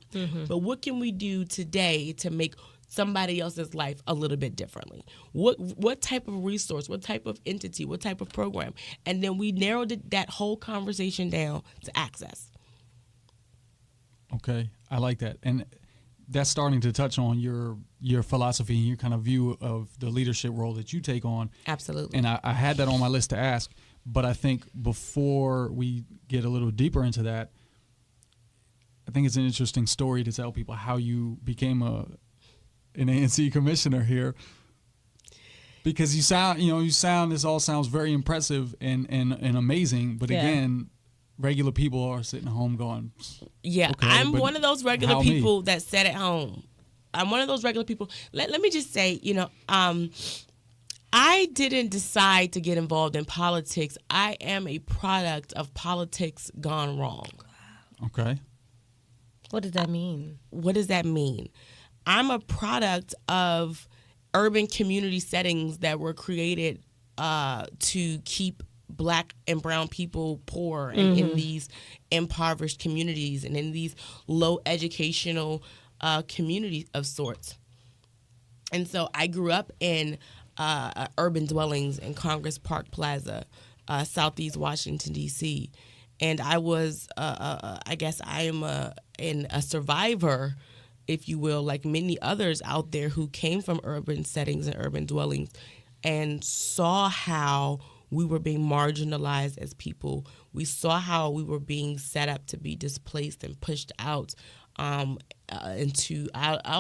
But what can we do today to make somebody else's life a little bit differently? What type of resource, what type of entity, what type of program? And then we narrowed that whole conversation down to Access. Okay, I like that. And that's starting to touch on your philosophy and your kind of view of the leadership role that you take on. Absolutely. And I had that on my list to ask, but I think before we get a little deeper into that, I think it's an interesting story to tell people how you became an ANC commissioner here, because this all sounds very impressive and amazing, but again, regular people are sitting at home going, yeah, okay, I'm one of those regular people that sat at home. I'm one of those regular people. Let me just say, I didn't decide to get involved in politics. I am a product of politics gone wrong. Okay. What does that mean? What does that mean? I'm a product of urban community settings that were created to keep Black and brown people poor and in these impoverished communities and in these low educational communities of sorts. And so I grew up in urban dwellings in Congress Park Plaza, Southeast Washington, D.C. And I was, I guess I am a survivor, if you will, like many others out there who came from urban settings and urban dwellings and saw how we were being marginalized as people. We saw how we were being set up to be displaced and pushed out out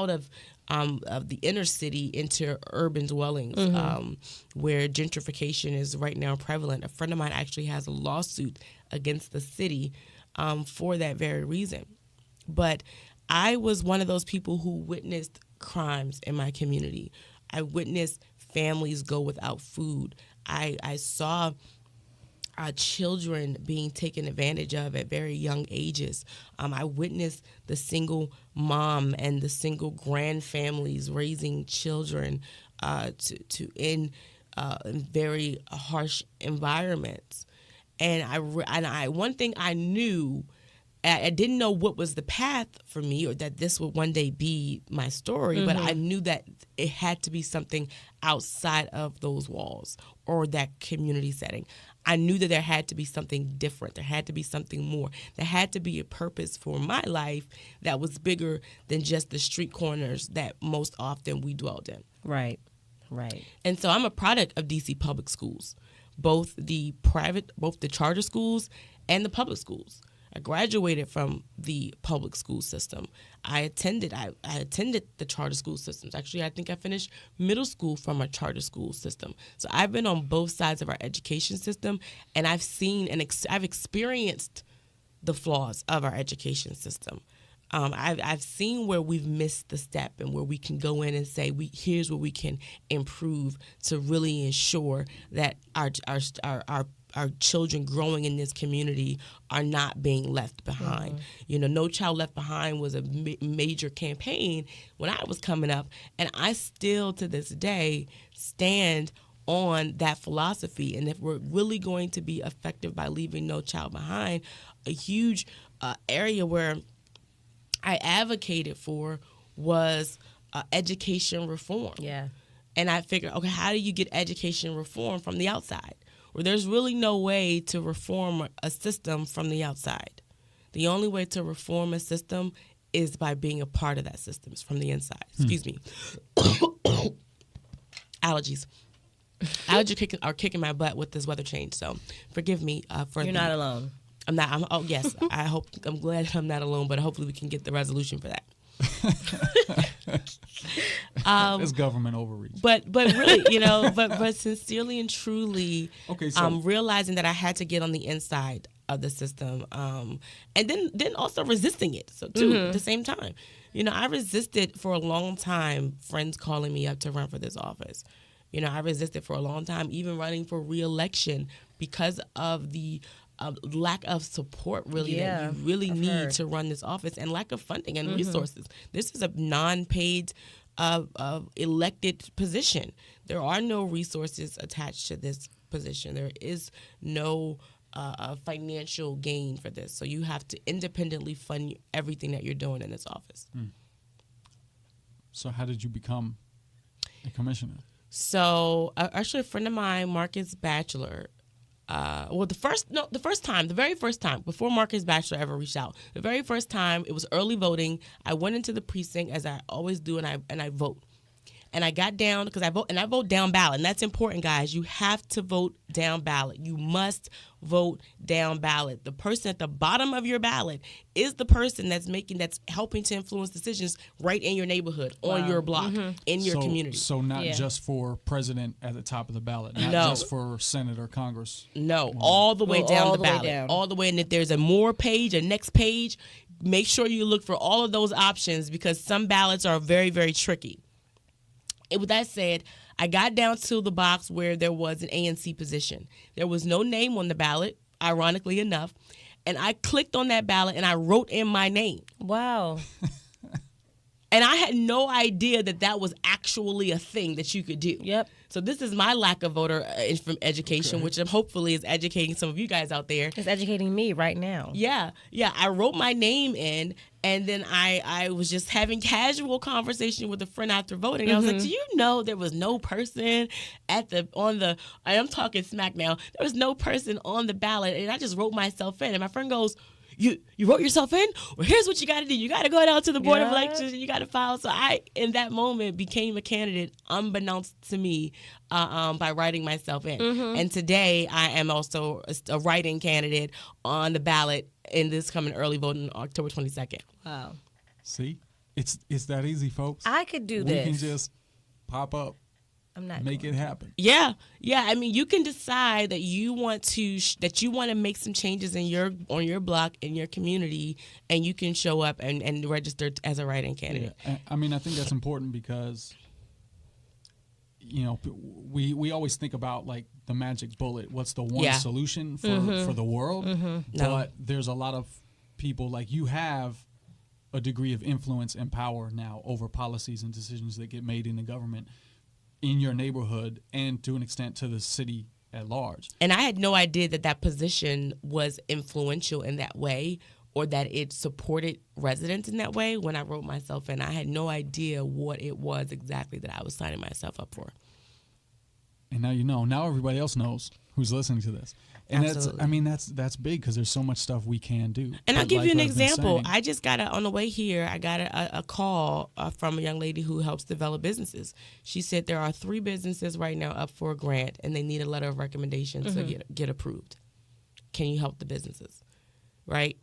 of the inner city into urban dwellings, where gentrification is right now prevalent. A friend of mine actually has a lawsuit against the city for that very reason. But I was one of those people who witnessed crimes in my community. I witnessed families go without food. I saw children being taken advantage of at very young ages. I witnessed the single mom and the single grand families raising children in very harsh environments. And one thing I knew I didn't know what was the path for me or that this would one day be my story, but I knew that it had to be something outside of those walls or that community setting. I knew that there had to be something different. There had to be something more. There had to be a purpose for my life that was bigger than just the street corners that most often we dwelled in. Right. And so I'm a product of DC public schools, both the charter schools and the public schools. I graduated from the public school system. I attended the charter school systems. Actually, I think I finished middle school from a charter school system. So I've been on both sides of our education system, and I've seen and I've experienced the flaws of our education system. I've seen where we've missed the step and where we can go in and say, here's where we can improve to really ensure that our children growing in this community are not being left behind. No Child Left Behind was a major campaign when I was coming up, and I still to this day stand on that philosophy. And if we're really going to be effective by leaving no child behind, a huge area where I advocated for was education reform. Yeah. And I figured, okay, how do you get education reform from the outside? Where there's really no way to reform a system from the outside. The only way to reform a system is by being a part of that system. It's from the inside. Excuse me. Allergies. Allergies are kicking my butt with this weather change. So forgive me for. You're not alone. I'm not. Oh yes. I'm glad that I'm not alone. But hopefully we can get the resolution for that. It's government overreach. But really, but sincerely and truly, okay, so realizing that I had to get on the inside of the system, and then also resisting it. So too, at the same time, I resisted for a long time. Friends calling me up to run for this office. I resisted for a long time, even running for re-election because of the lack of support, really, that you really need to run this office, and lack of funding and resources. This is a non-paid elected position. There are no resources attached to this position. There is no financial gain for this. So you have to independently fund everything that you're doing in this office. So how did you become a commissioner? So actually, a friend of mine, Marcus Batchelor, the very first time, before Marcus Batchelor ever reached out, the very first time, it was early voting. I went into the precinct, as I always do, and I vote. And I got down, because I vote down ballot. And that's important, guys. You have to vote down ballot. You must vote down ballot. The person at the bottom of your ballot is the person that's helping to influence decisions right in your neighborhood, on your block, in your community. So not just for president at the top of the ballot, not just for Senate or Congress. No, all the way down the ballot. All the way. And if there's a more page, a next page, make sure you look for all of those options, because some ballots are very, very tricky. With that said, I got down to the box where there was an ANC position. There was no name on the ballot, ironically enough, and I clicked on that ballot and I wrote in my name. Wow. And I had no idea that was actually a thing that you could do. Yep. So this is my lack of voter education, which hopefully is educating some of you guys out there. It's educating me right now. Yeah. I wrote my name in, and then I was just having casual conversation with a friend after voting. I was like, do you know there was no person I'm talking smack now, there was no person on the ballot, and I just wrote myself in. And my friend goes, You wrote yourself in? Well, here's what you got to do. You got to go down to the Board of Elections, and you got to file. So I, in that moment, became a candidate unbeknownst to me by writing myself in. And today, I am also a write-in candidate on the ballot in this coming early voting on October 22nd. Wow. See? It's that easy, folks. I could do this. We can just pop up. I'm not make it happen. Yeah. I mean, you can decide that you want to make some changes on your block, in your community, and you can show up and register as a write-in candidate. Yeah. I mean, I think that's important because we always think about like the magic bullet. What's the one solution for the world? But there's a lot of people, like you have a degree of influence and power now over policies and decisions that get made in the government, in your neighborhood, and to an extent to the city at large. And I had no idea that position was influential in that way, or that it supported residents in that way. When I wrote myself in, I had no idea what it was exactly that I was signing myself up for. And now you know. Now everybody else knows who's listening to this. And Absolutely. that's big because there's so much stuff we can do. And I'll But give like you an I've been example. saying- I just got on the way here, I got a call from a young lady who helps develop businesses. She said there are 3 businesses right now up for a grant, and they need a letter of recommendation to get approved. Can you help the businesses? Right?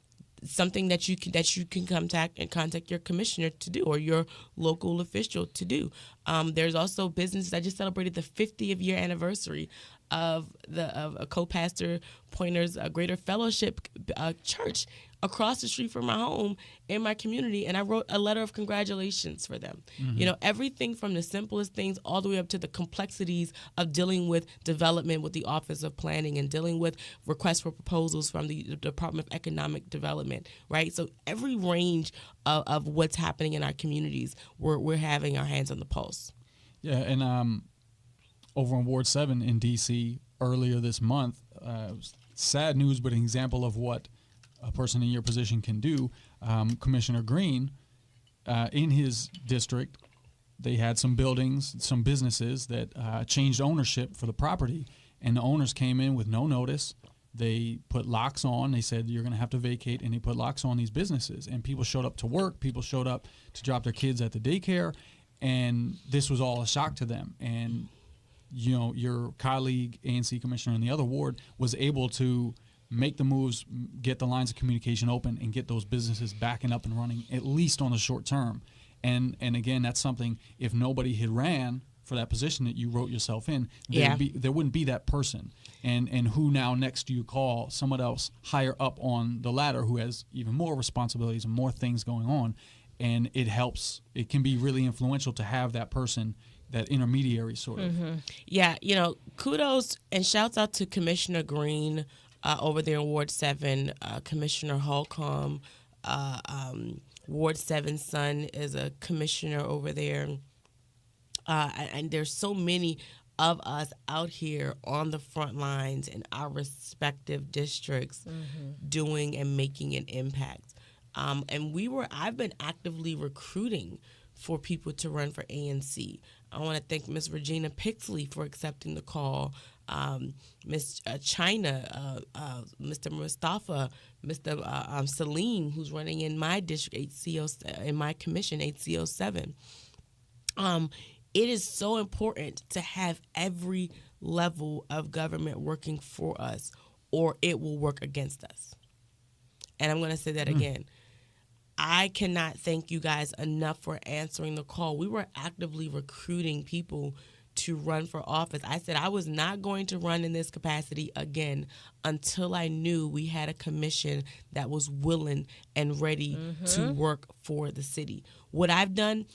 Something that you can contact your commissioner to do, or your local official to do. There's also businesses. I just celebrated the 50th year anniversary of a co-pastor Pointer's Greater Fellowship Church across the street from my home in my community, and I wrote a letter of congratulations for them. You know, everything from the simplest things all the way up to the complexities of dealing with development with the Office of Planning and dealing with requests for proposals from the Department of Economic Development, right? So every range of what's happening in our communities, we're having our hands on the pulse. Yeah, and over in Ward 7 in D.C. earlier this month, sad news, but an example of what a person in your position can do. Commissioner Green, in his district, they had some buildings, some businesses that changed ownership for the property, and the owners came in with no notice. They put locks on. They said, you're going to have to vacate, and they put locks on these businesses. And people showed up to work. People showed up to drop their kids at the daycare, and this was all a shock to them. And you know, your colleague, ANC commissioner in the other ward, was able to make the moves, get the lines of communication open, and get those businesses back and up and running, at least on the short term. And again, that's something, if nobody had ran for that position that you wrote yourself in, there wouldn't be that person. And who now next do you call? Someone else higher up on the ladder who has even more responsibilities and more things going on. And it helps. It can be really influential to have that person, that intermediary sort of. Yeah, you know, kudos and shouts out to Commissioner Green over there in Ward 7, Commissioner Holcomb. Ward 7's son is a commissioner over there. And there's so many of us out here on the front lines in our respective districts doing and making an impact. And I've been actively recruiting for people to run for ANC. I want to thank Ms. Regina Pixley for accepting the call, Ms. China, Mr. Mustafa, Mr. Salim, who's running in my district, in my commission, HCO7. It is so important to have every level of government working for us, or it will work against us. And I'm going to say that again. I cannot thank you guys enough for answering the call. We were actively recruiting people to run for office. I said I was not going to run in this capacity again until I knew we had a commission that was willing and ready to work for the city. What I've done,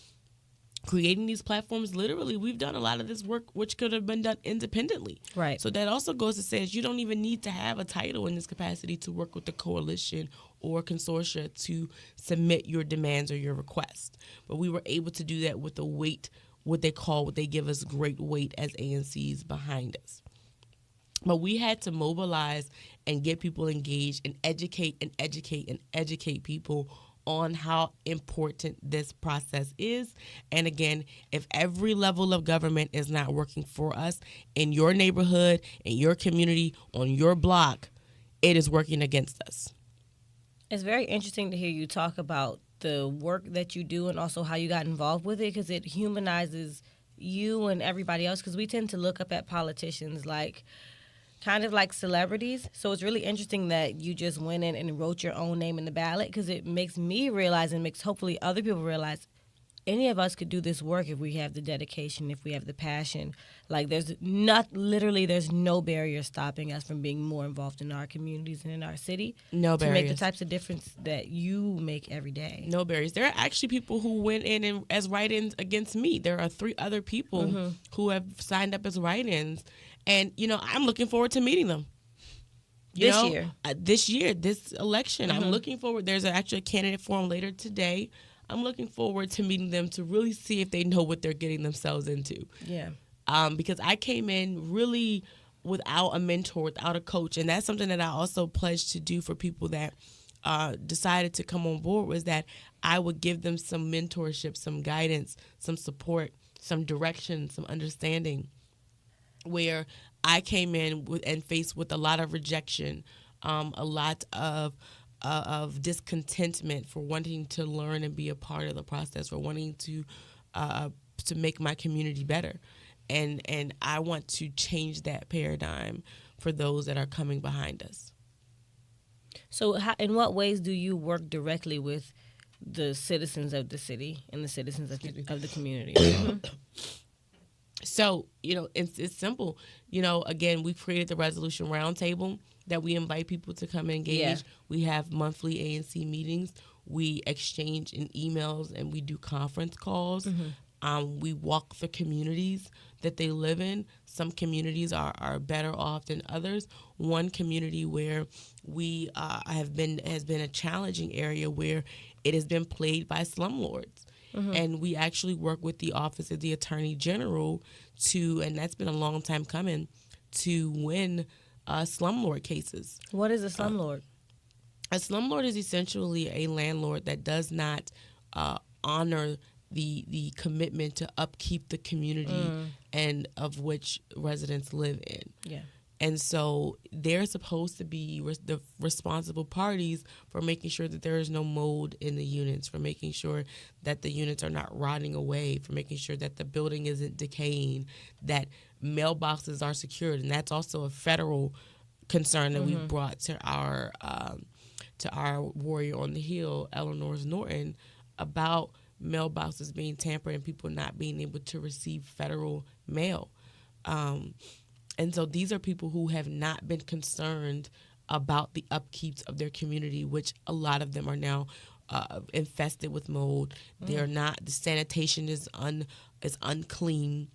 creating these platforms, literally, we've done a lot of this work which could have been done independently. Right. So that also goes to say is you don't even need to have a title in this capacity to work with the coalition or consortia to submit your demands or your requests. But we were able to do that with the weight, what they give us great weight as ANCs behind us. But we had to mobilize and get people engaged and educate people on how important this process is. And again, if every level of government is not working for us in your neighborhood, in your community, on your block, it is working against us. It's very interesting to hear you talk about the work that you do and also how you got involved with it, because it humanizes you and everybody else, because we tend to look up at politicians like kind of like celebrities. So it's really interesting that you just went in and wrote your own name in the ballot, because it makes me realize and makes hopefully other people realize any of us could do this work if we have the dedication, if we have the passion. Like there's no barrier stopping us from being more involved in our communities and in our city. No barriers. To make the types of difference that you make every day. No barriers. There are actually people who went in and as write-ins against me. There are 3 other people who have signed up as write-ins. And, you know, I'm looking forward to meeting them. This year, this election. I'm looking forward. There's actually a candidate forum later today. I'm looking forward to meeting them to really see if they know what they're getting themselves into. Yeah. Because I came in really without a mentor, without a coach. And that's something that I also pledge to do for people that decided to come on board was that I would give them some mentorship, some guidance, some support, some direction, some understanding, where I came in and faced with a lot of rejection, a lot of discontentment for wanting to learn and be a part of the process, for wanting to make my community better. And I want to change that paradigm for those that are coming behind us. So in what ways do you work directly with the citizens of the city and the citizens of the community? So, it's simple. Again, we created the Resolution Roundtable that we invite people to come and engage. Yeah. We have monthly ANC meetings. We exchange in emails and we do conference calls. We walk the communities that they live in. Some communities are better off than others. One community where we has been a challenging area where it has been plagued by slumlords. And we actually work with the Office of the Attorney General and that's been a long time coming, to win slumlord cases. What is a slumlord? A slumlord is essentially a landlord that does not honor the commitment to upkeep the community and of which residents live in. Yeah. And so they're supposed to be the responsible parties for making sure that there is no mold in the units, for making sure that the units are not rotting away, for making sure that the building isn't decaying, that mailboxes are secured. And that's also a federal concern that we've brought to our warrior on the Hill, Eleanor Norton, about mailboxes being tampered and people not being able to receive federal mail. And so these are people who have not been concerned about the upkeeps of their community, which a lot of them are now infested with mold. They're not. The sanitation is unclean.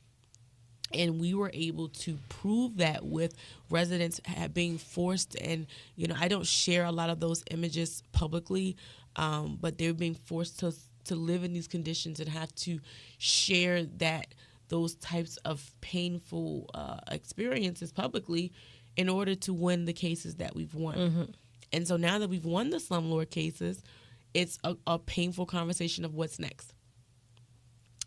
And we were able to prove that with residents being forced, and I don't share a lot of those images publicly, but they're being forced to live in these conditions and have to share those types of painful experiences publicly in order to win the cases that we've won. And so now that we've won the slumlord cases, it's a painful conversation of what's next,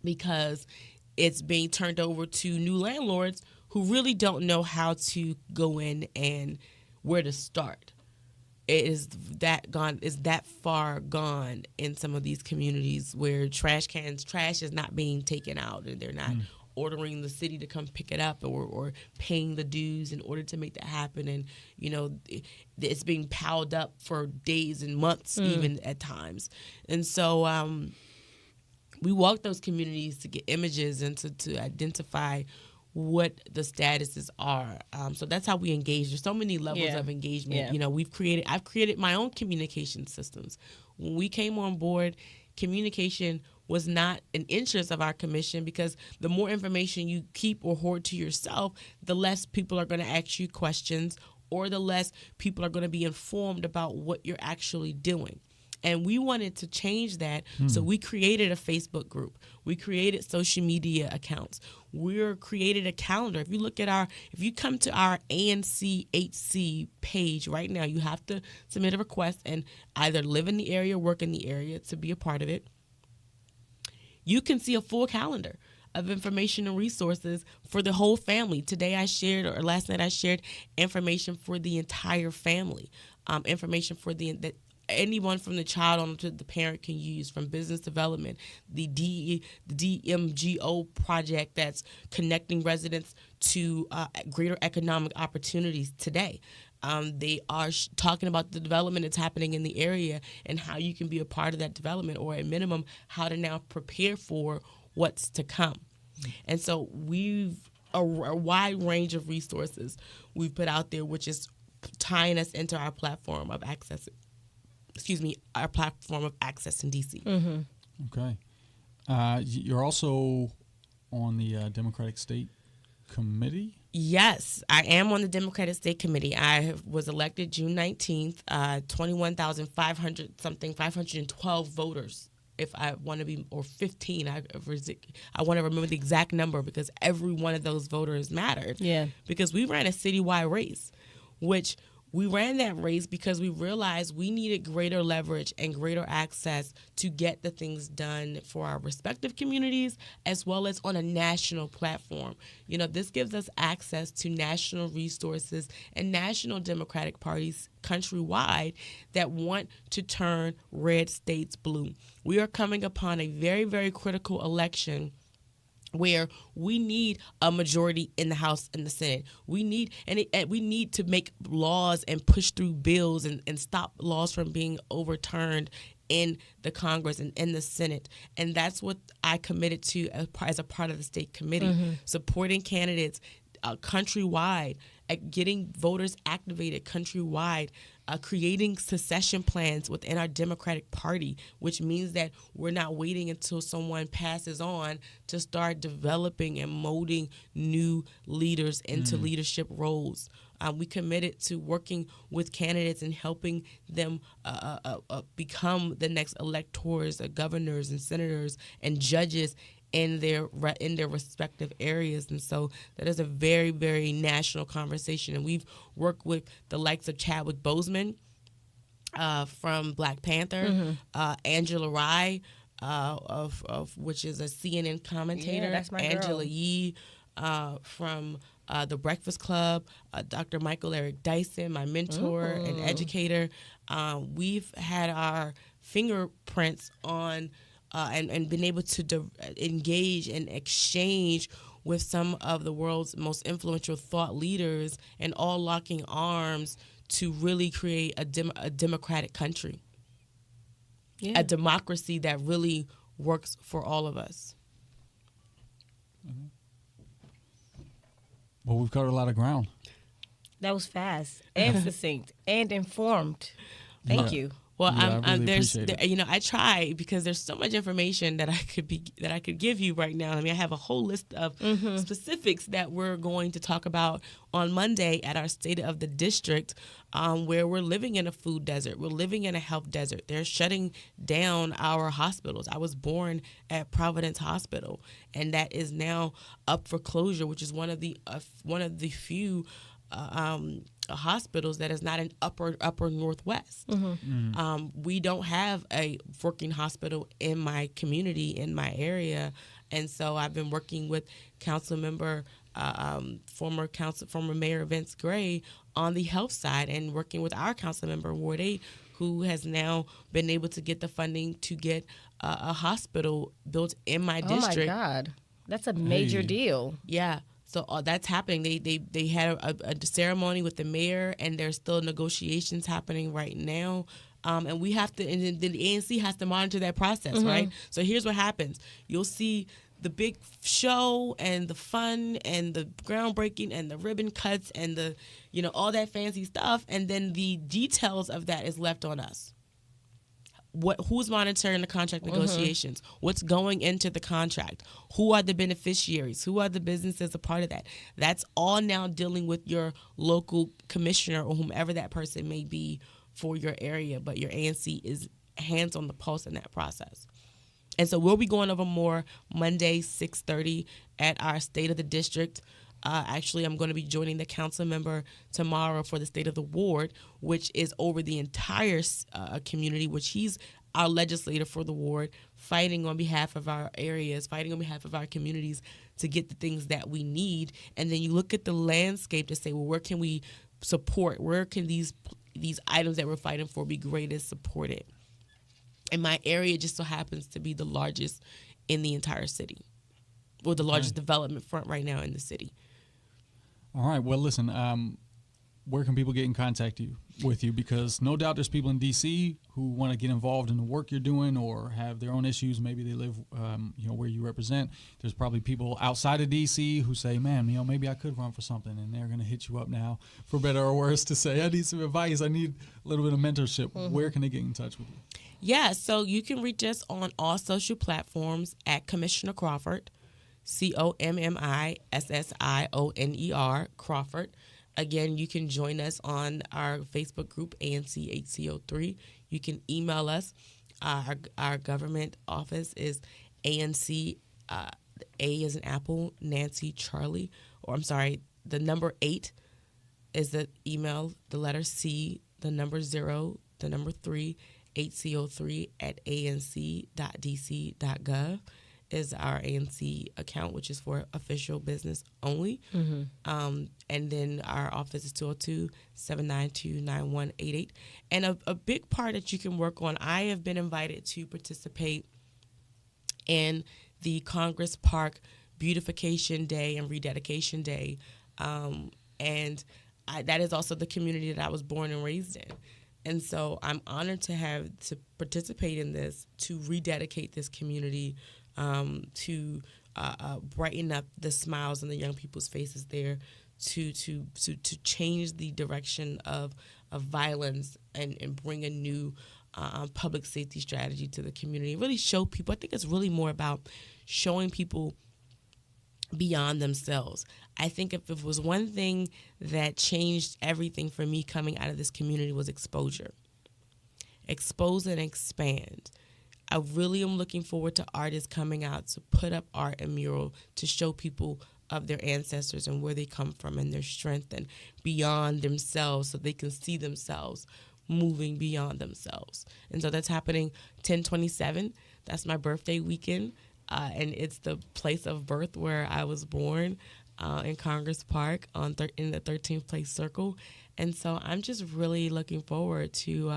because it's being turned over to new landlords who really don't know how to go in and where to start. It is that far gone in some of these communities where trash is not being taken out, and they're not ordering the city to come pick it up or paying the dues in order to make that happen. And, it's being piled up for days and months, even at times. And so we walk those communities to get images and to identify what the statuses are. So that's how we engage. There's so many levels of engagement. Yeah. I've created my own communication systems. When we came on board, communication was not an interest of our commission, because the more information you keep or hoard to yourself, the less people are going to ask you questions, or the less people are going to be informed about what you're actually doing. And we wanted to change that, so we created a Facebook group. We created social media accounts. We created a calendar. If you come to our ANCHC page right now, you have to submit a request and either live in the area, work in the area to be a part of it. You can see a full calendar of information and resources for the whole family. Last night I shared information for the entire family, information for that anyone from the child on to the parent can use, from business development, the DMGO project that's connecting residents to greater economic opportunities today. They are talking about the development that's happening in the area and how you can be a part of that development, or at minimum, how to now prepare for what's to come. And so we've a wide range of resources we've put out there, which is tying us into our platform of access. Our platform of access in D.C. Okay. You're also on the Democratic State Committee? Yes, I am on the Democratic State Committee. I was elected June 19th, 512 voters, if I want to be, or 15. I want to remember the exact number, because every one of those voters mattered. Yeah. Because we ran a citywide race, which We ran that race because we realized we needed greater leverage and greater access to get the things done for our respective communities as well as on a national platform. This gives us access to national resources and national Democratic parties countrywide that want to turn red states blue. We are coming upon a very, very critical election where we need a majority in the House and the Senate. We need we need to make laws and push through bills and stop laws from being overturned in the Congress and in the Senate. And that's what I committed to as a part of the state committee, supporting candidates countrywide, getting voters activated countrywide, creating secession plans within our Democratic Party, which means that we're not waiting until someone passes on to start developing and molding new leaders into leadership roles. We committed to working with candidates and helping them become the next electors, governors and senators and judges in their respective areas. And so that is a very, very national conversation. And we've worked with the likes of Chadwick Boseman from Black Panther, Angela Rye, of which is a CNN commentator, Yeah, that's my Angela girl. Yee from The Breakfast Club, Dr. Michael Eric Dyson, my mentor and educator. We've had our fingerprints on and been able to engage and exchange with some of the world's most influential thought leaders, and all locking arms to really create a democratic country, a democracy that really works for all of us. Well, we've covered a lot of ground. That was fast and succinct and informed. Thank you. Well, Yeah, I really there's, appreciate it. I try because there's so much information that I could give you right now. I mean, I have a whole list of specifics that we're going to talk about on Monday at our State of the District, where we're living in a food desert. We're living in a health desert. They're shutting down our hospitals. I was born at Providence Hospital, and that is now up for closure, which is one of the few hospitals that is not in upper Northwest. We don't have a working hospital in my community, in my area, and so I've been working with former Mayor Vince Gray on the health side, and working with our council member Ward 8, who has now been able to get the funding to get a hospital built in my district. Oh my God, that's a major deal. Yeah. So that's happening. They had a ceremony with the mayor, and there's still negotiations happening right now. And we have to, and then the ANC has to monitor that process, right? So here's what happens: you'll see the big show and the fun and the groundbreaking and the ribbon cuts and the, all that fancy stuff, and then the details of that is left on us. Who's monitoring the contract negotiations? What's going into the contract? Who are the beneficiaries? Who are the businesses a part of that? That's all now dealing with your local commissioner or whomever that person may be for your area, but your ANC is hands on the pulse in that process. And so we'll be going over more Monday, 6:30 at our State of the District. Actually, I'm going to be joining the council member tomorrow for the State of the Ward, which is over the entire community, which he's our legislator for the ward, fighting on behalf of our areas, fighting on behalf of our communities to get the things that we need. And then you look at the landscape to say, well, where can we support? Where can these items that we're fighting for be greatest supported? And my area just so happens to be the largest in the entire city, or the largest development front right now in the city. All right. Well, listen, where can people get in contact with you? Because no doubt there's people in D.C. who want to get involved in the work you're doing or have their own issues. Maybe they live, where you represent. There's probably people outside of D.C. who say, man, maybe I could run for something. And they're going to hit you up now, for better or worse, to say, I need some advice. I need a little bit of mentorship. Where can they get in touch with you? Yeah, so you can reach us on all social platforms at Commissioner Crawford, COMMISSIONER, Crawford. Again, you can join us on our Facebook group, ANC HCO3. You can email us. Our government office is ANC, A as in Apple, Nancy, Charlie, or I'm sorry, the number 8 is the email, the letter C, the number 0, the number 3, HCO3 at anc.dc.gov is our ANC account, which is for official business only. And then our office is 202-792-9188. And a big part that you can work on, I have been invited to participate in the Congress Park Beautification Day and Rededication Day. And that is also the community that I was born and raised in. And so I'm honored to participate in this, to rededicate this community, to brighten up the smiles on the young people's faces there, to change the direction of violence and bring a new public safety strategy to the community. Really show people. I think it's really more about showing people beyond themselves. I think if it was one thing that changed everything for me coming out of this community was exposure. Expose and expand. I really am looking forward to artists coming out to put up art and mural to show people of their ancestors and where they come from and their strength and beyond themselves, so they can see themselves moving beyond themselves. And so that's happening 10/27. That's my birthday weekend. And it's the place of birth where I was born, in Congress Park in the 13th Place Circle. And so I'm just really looking forward to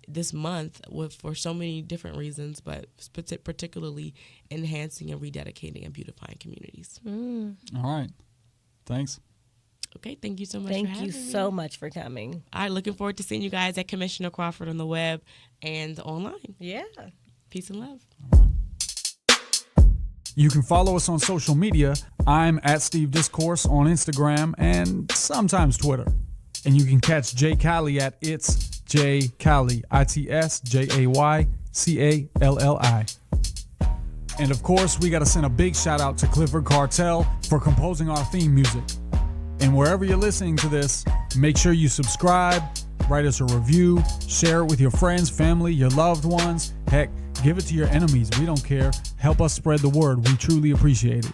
this month for so many different reasons, but particularly enhancing and rededicating and beautifying communities. All right. Thanks. Okay, thank you so much. Thank you so much for coming. All right, looking forward to seeing you guys at Commissioner Crawford on the web and online. Yeah. Peace and love. You can follow us on social media. I'm at Steve Discourse on Instagram and sometimes Twitter. And you can catch Jay Cali at It's Jay Cali, ITSJAYCALLI. And of course, we got to send a big shout out to Clifford Cartel for composing our theme music. And wherever you're listening to this, make sure you subscribe, write us a review, share it with your friends, family, your loved ones. Heck, give it to your enemies. We don't care. Help us spread the word. We truly appreciate it.